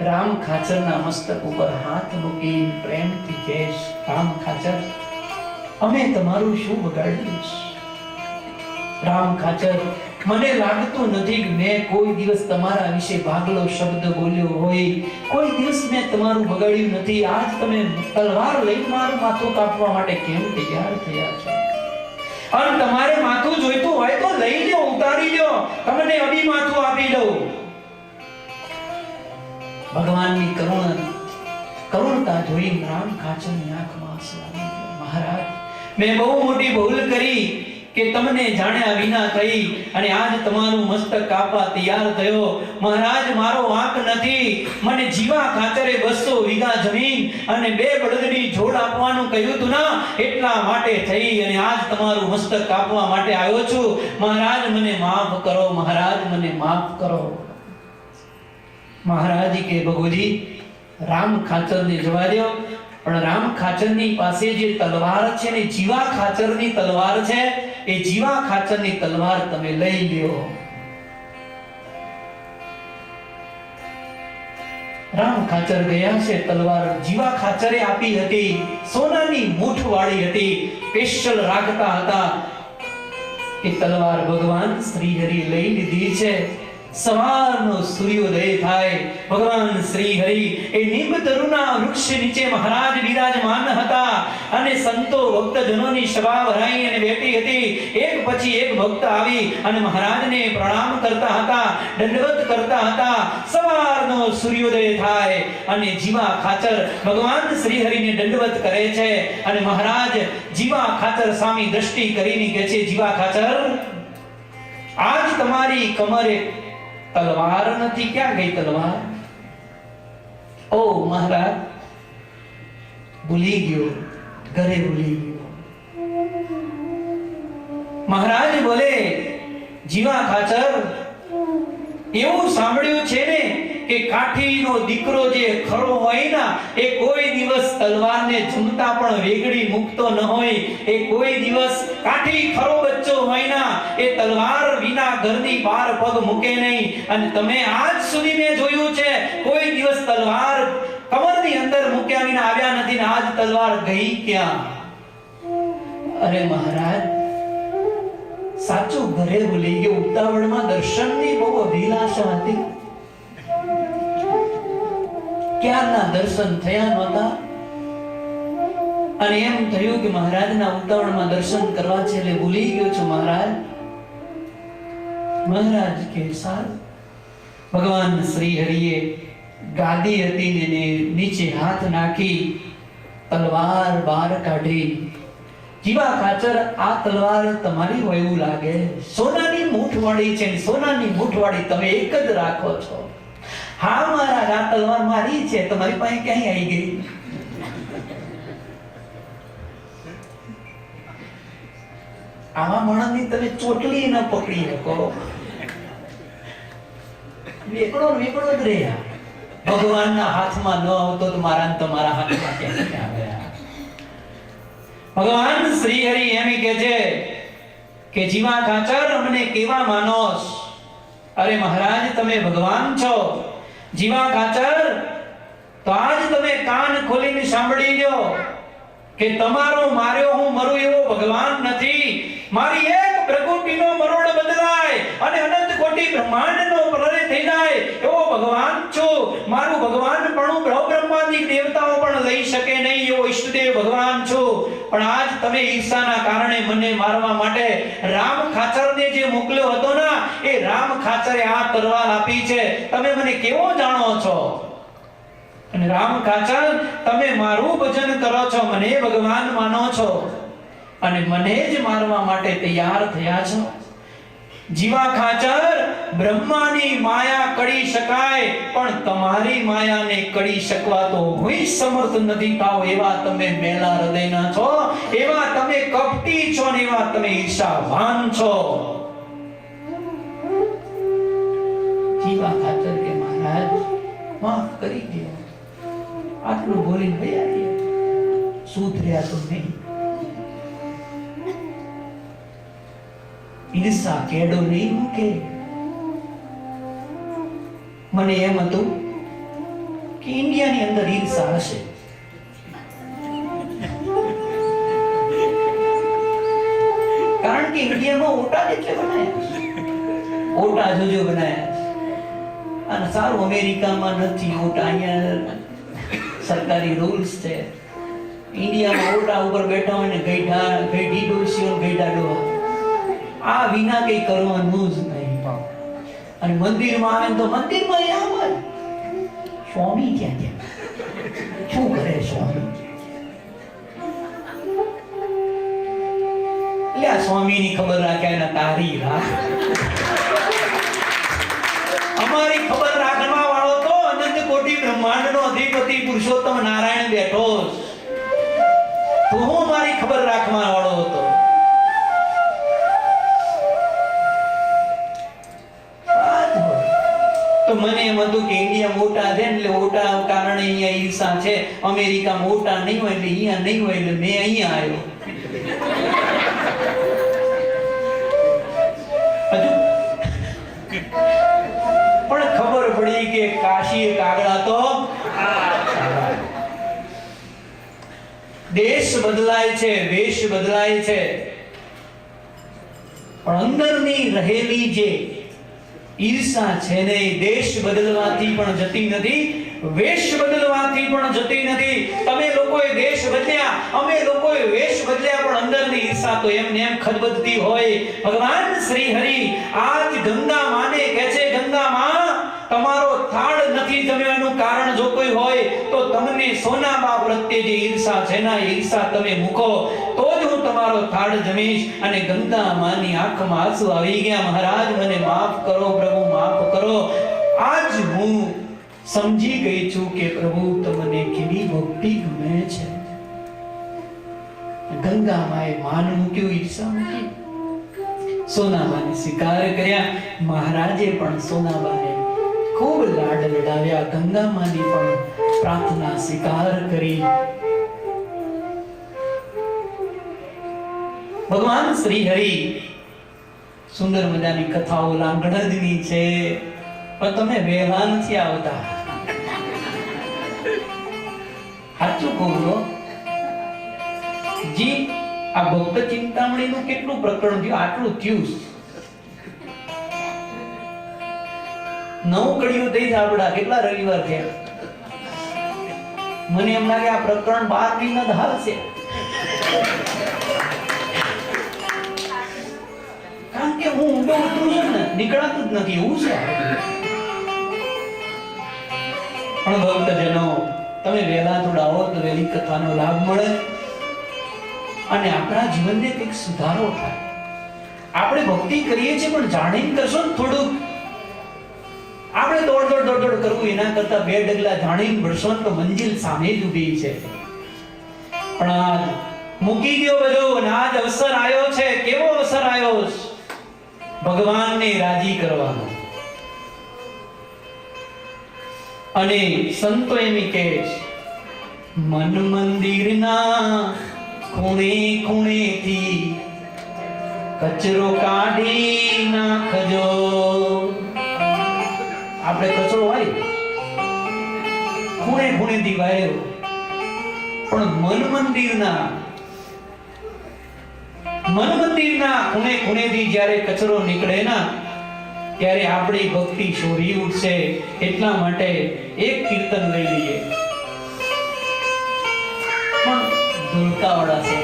રામ ખાચરના મસ્તક ઉપર હાથ મૂકી પ્રેમથી કહે, રામ ખાચર અમે તમારું શું બગાડ્યું? રામ ખાચર મને લાગતું નથી કે મેં કોઈ દિવસ તમારા વિશે ભાગલો શબ્દ બોલ્યો હોય, કોઈ દિવસ મેં તમારું બગાડ્યું નથી. આજ તમે તલવાર લઈને મારું માથું કાપવા માટે કેમ તૈયાર થયા છો? અને તમારે માથું જોઈતું હોય તો લઈ લો, ઉતારી લો, તમને અભી માથું આપી દઉં. ભગવાનની કરુણતા જોઈ રામ ખાચરની આંખમાં આંસુ આવી ગયા. મહારાજ મેં બહુ મોટી ભૂલ કરી, કે તમને જાણ્યા વિના થઈ અને આજ તમારું મસ્તક કાપવા તૈયાર થયો. મહારાજ, મારો વાંક નથી. મને જીવા ખાચરે 200 વીઘા જમીન અને 2 બળદની જોડ આપવાનું કહ્યું હતું ના, એટલા માટે થઈ અને આજ તમારું મસ્તક કાપવા માટે આવ્યો છું. મહારાજ, મને માફ કરો. મહારાજ, મને માફ કરો. મહારાજ કે ભગવજી, રામ ખાચરને જવા દો. પણ રામ ખાચરની પાસે જે તલવાર છે ને, જીવા ખાચરની તલવાર છે, એ જીવા ખાચરની તલવાર તમે લઈ લ્યો. રામ ખાચર ગયા છે. તલવાર જીવા ખાચરે આપી હતી, સોનાની મૂઠ વાળી હતી. સ્પેશિયલ રાખતા હતા કે તલવાર ભગવાન શ્રી હરિ લઈ લીધી છે. સવારનો સૂર્યોદય થાય, ભગવાન શ્રી હરિ એ નિંબ તરુના વૃક્ષ નીચે મહારાજ બિરાજમાન હતા અને સંતો ભક્તજનોની સભા ભરાઈ અને બેઠી હતી. એક પછી એક ભક્ત આવી અને મહારાજને પ્રણામ કરતા હતા, દંડવત કરતા હતા. સવારનો સૂર્યોદય થાય અને જીવા ખાચર ભગવાન શ્રી હરિને દંડવત કરે છે અને મહારાજ જીવા ખાચર સામે દ્રષ્ટિ કરીને કહે છે, જીવા ખાચર, આજ તમારી કમરે તલવાર નથી. ક્યાં ગઈ તલવાર? ઓ મહારાજ, ભૂલી ગયો, ઘરે ભૂલી ગયો. મહારાજ બોલે, જીવા ખાચર, એવું સાંભળ્યું છે ને કે કાઠીનો દીકરો જે ખરો હોય ને, એ કોઈ દિવસ તલવારને જમતા પણ વેગળી મૂકતો ન હોય. એ કોઈ દિવસ કાઠી ખરો બચ્ચો હોય ને, એ તલવાર વિના ઘરની બહાર પગ મૂકે નહીં. અને તમે આજ સુધી મેં જોયું છે, કોઈ દિવસ તલવાર કમરની અંદર મૂક્યા વિના આવ્યા નથી ને આજ તલવાર ગઈ ક્યાં? અરે મહારાજ, સાચું ઘરે ભૂલી ગયો. ઉતાવળમાં દર્શનની બહુ અભિલાષા હતી. ક્યારના દર્શન થયા નહોતા અને એમ થયું કે મહારાજના ઉતાવળમાં દર્શન કરવા છે એટલે ભૂલી ગયો છું. મહારાજ, મહારાજ કે સારું. ભગવાન શ્રી હરિએ ગાદી હતી ને નીચે હાથ નાખી તલવાર બહાર કાઢી. જીવા ખાચર, આ તલવાર તમારી હોય એવું લાગે. સોનાની મૂઠવાળી છે, સોનાની મૂઠવાળી તમે એક જ રાખો છો. હા મહારાજ, આ તલવાર મારી છે, તમારી પાસે ક્યાં આવી ગઈ? આવા માણસની તમે ચોટલી ન પકડી શકો. વેકડો વેકડો જ રહ્યા. ભગવાનના હાથમાં ન આવતો તો મારા તમારા હાથમાં ક્યાં આવ્યા? ભગવાન શ્રી હરિ એમ કહે છે કે જીવા ખાચર, અમને કેવા માનોસ? અરે મહારાજ, તમે ભગવાન છો. જીવા ખાચર, તો આજ તમે કાન ખોલીને સાંભળી લો કે તમારો માર્યો હું મરું એવો ભગવાન નથી. મારી એક પ્રકૃતિનો મરોડ બદલાય અને અનંત કોટી બ્રહ્માંડનો પ્રલય થઈ જાય એવો ભગવાન છું. મારું ભગવાન પણ બ્રહ્માંડિક દેવતાઓ પણ લઈ શકે નહીં એવો ઈષ્ટદેવ ભગવાન છું. પણ આજ તમે ઈર્ષાના કારણે મને મારવા માટે રામ ખાચરને જે મોકલ્યો હતો ને, એ રામ ખાચરે આ તલવાર આપી છે. તમે મને કેવો જાણો છો? અને રામ ખાચર, તમે મારું ભજન કરો છો, મને ભગવાન માનો છો અને મને જ મારવા માટે તૈયાર થયા છો. જીવા ખાચર, બ્રહ્માની માયા કડી શકાય પણ તમારી માયાને કડી શકવા તો હું સમર્થ નથી થાવ. એવા તમે મેલા હૃદયના છો, એવા તમે કપટી છો ને એવા તમે ઈર્ષાવાન છો. જીવા ખાચર કે મહારાજ, માફ કરી દો. આટલું બોલીને ભૈયા ગયા. સુધર્યા તો નહીં. ઈર્ષા કેડો નહીં મૂકે. મને એમ હતું કે ઇન્ડિયાની અંદર ઈર્ષા હશે. કારણ કે ઇન્ડિયામાં ઓટા એટલે બનાયા, ઓટા જોજો બનાયા. અને સારું, અમેરિકામાં નથી ઓટા, અહીંયા સરકારી રૂલ્સ છે. ઇન્ડિયામાં ઓટા ઉપર બેઠા હોય ને ગઈઢી ડોસીઓ ગઈઢા ડોહા, આ વિના કઈ કરવાનું જ નહીં. અને મંદિરમાં આવે તો મંદિરમાં આમ જ સ્વામી ક્યાં ગયા? શું કરે સ્વામી? એટલે કયા સ્વામીની ખબર રાખ્યા ને તારી રાખ? અમારી ખબર રાખવા વાળો તો અનંત કોટી બ્રહ્માંડનો અધિપતિ પુરુષોત્તમ નારાયણ બેઠો. તું હું મારી ખબર રાખવા વાળો હતો? તો મને એમ હતું કે ઇન્ડિયા મોટા છે એટલે મોટા કારણે અહીંયા ઈર્ષા છે, અમેરિકા મોટા નહીં હોય એટલે અહીંયા નહીં હોય એટલે મેં અહીંયા આવ્યો. પણ ખબર પડી કે કાશી કાગડા તો દેશ બદલાય છે, વેશ બદલાય છે, પણ અંદરની રહેલી જે ઈર્ષા છે ને દેશ બદલવાથી પણ જતી નથી, વેશ બદલવાથી પણ જતી નથી. તમે લોકોએ દેશ બદલ્યા, અમે લોકોએ વેશ બદલ્યા, પણ અંદરની ઈર્ષા તો એમને એમ ખદબદતી હોય. ભગવાન શ્રી હરિ આજ ગંગા માને કહે છે, ગંગા માં તમારો થાળ નથી જમ્યાનું કારણ જો કોઈ હોય તો તમને સોનાબા પ્રત્યે જે ઈર્ષા છે ને ઈર્ષા તમે મૂકો તો જ હું તમારો થાળ જમીશ. અને ગંગા માની આંખમાં આંસુ આવી ગયા. મહારાજ મને માફ કરો પ્રભુ, માફ કરો. આજ હું સમજી ગઈ છું કે પ્રભુ તમને કેવી ભક્તિ ગમે છે. ગંગા માએ માન મૂક્યું, ઈર્ષા મૂકી, સોનાબાને સ્વીકાર કર્યા. મહારાજે પણ સોનાબાને ખૂબ લાડ લડાવ્યા, ગંગા માની પણ પ્રાર્થના સ્વીકાર કરી. ભગવાન શ્રી હરિ સુંદર મજાની કથાઓ લાંગણજની છે, પણ તમે વહેલા નથી આવતા. સાચું કહું જી, આ ભક્ત ચિંતામણીનું કેટલું પ્રકરણ થયું? આટલું થયું. 9 કડીઓ થઈ જ આપડા કેટલા રવિવાર થયા? મને એમ લાગે આ પ્રકરણ 12 મહિના જ હાલશે. કારણ કે હું ઊંડો ઉતરું છું ને, નીકળાતું જ નથી એવું છે. પણ ભક્તજનો તમે વહેલા થોડા આવો તો વહેલી કથાનો લાભ મળે અને આપણા જીવનને કંઈક સુધારો થાય. આપણે ભક્તિ કરીએ છીએ પણ જાણીને કરશો ને થોડુંક. આપણે દોડ કરવું એના કરતા 2 ડગલા જાણીને ભરશો ને તો મંજિલ સામે જ ઊભી છે. પણ આજ મૂકી ગયો બધું અને આજ અવસર આવ્યો છે. કેવો અવસર આવ્યો? ભગવાનને રાજી કરવાનો. અને સંતો એમ કહે છે, મન મંદિરના ખૂણે ખૂણેથી કચરો કાઢી નાખજો. આપણે કચરો હોય ખૂણે ખૂણેથી વાળ્યો, પણ મન મંદિરના ખૂણે ખૂણેથી જ્યારે કચરો નીકળે ના ત્યારે આપણી ભક્તિ શોરી ઉઠશે. એટલા માટે એક કીર્તન લઈ લઈએ. પણ ધૂળકાવાળા છે,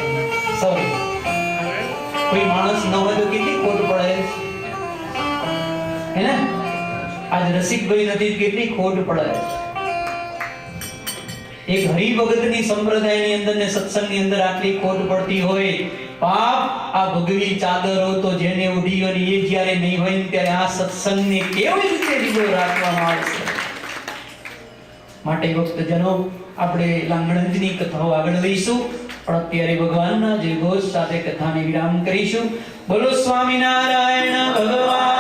સોરી, કોઈ માણસ ન હોય તો કેટલી ખોટ પડે હે ને? આજ રસિકભાઈ નથી, કેટલી ખોટ પડે. એક હરિભગતની સંપ્રદાયની અંદર ને સત્સંગની અંદર આટલી ખોટ પડતી હોય. પાપ આ ભગવી ચાદરો તો જેને ઉડી અને એ જ્યારે નહીં હોય ત્યારે આ સત્સંગને કેવી રીતે રીતો રાખવામાં આવશે? માટે ભક્તજનો આપણે લાંગણજની કથાઓ આગળ લઈશું, પણ અત્યારે ભગવાનના જય ઘોષ સાથે કથાને વિરામ કરીશું. બોલો સ્વામિનારાયણ ભગવાન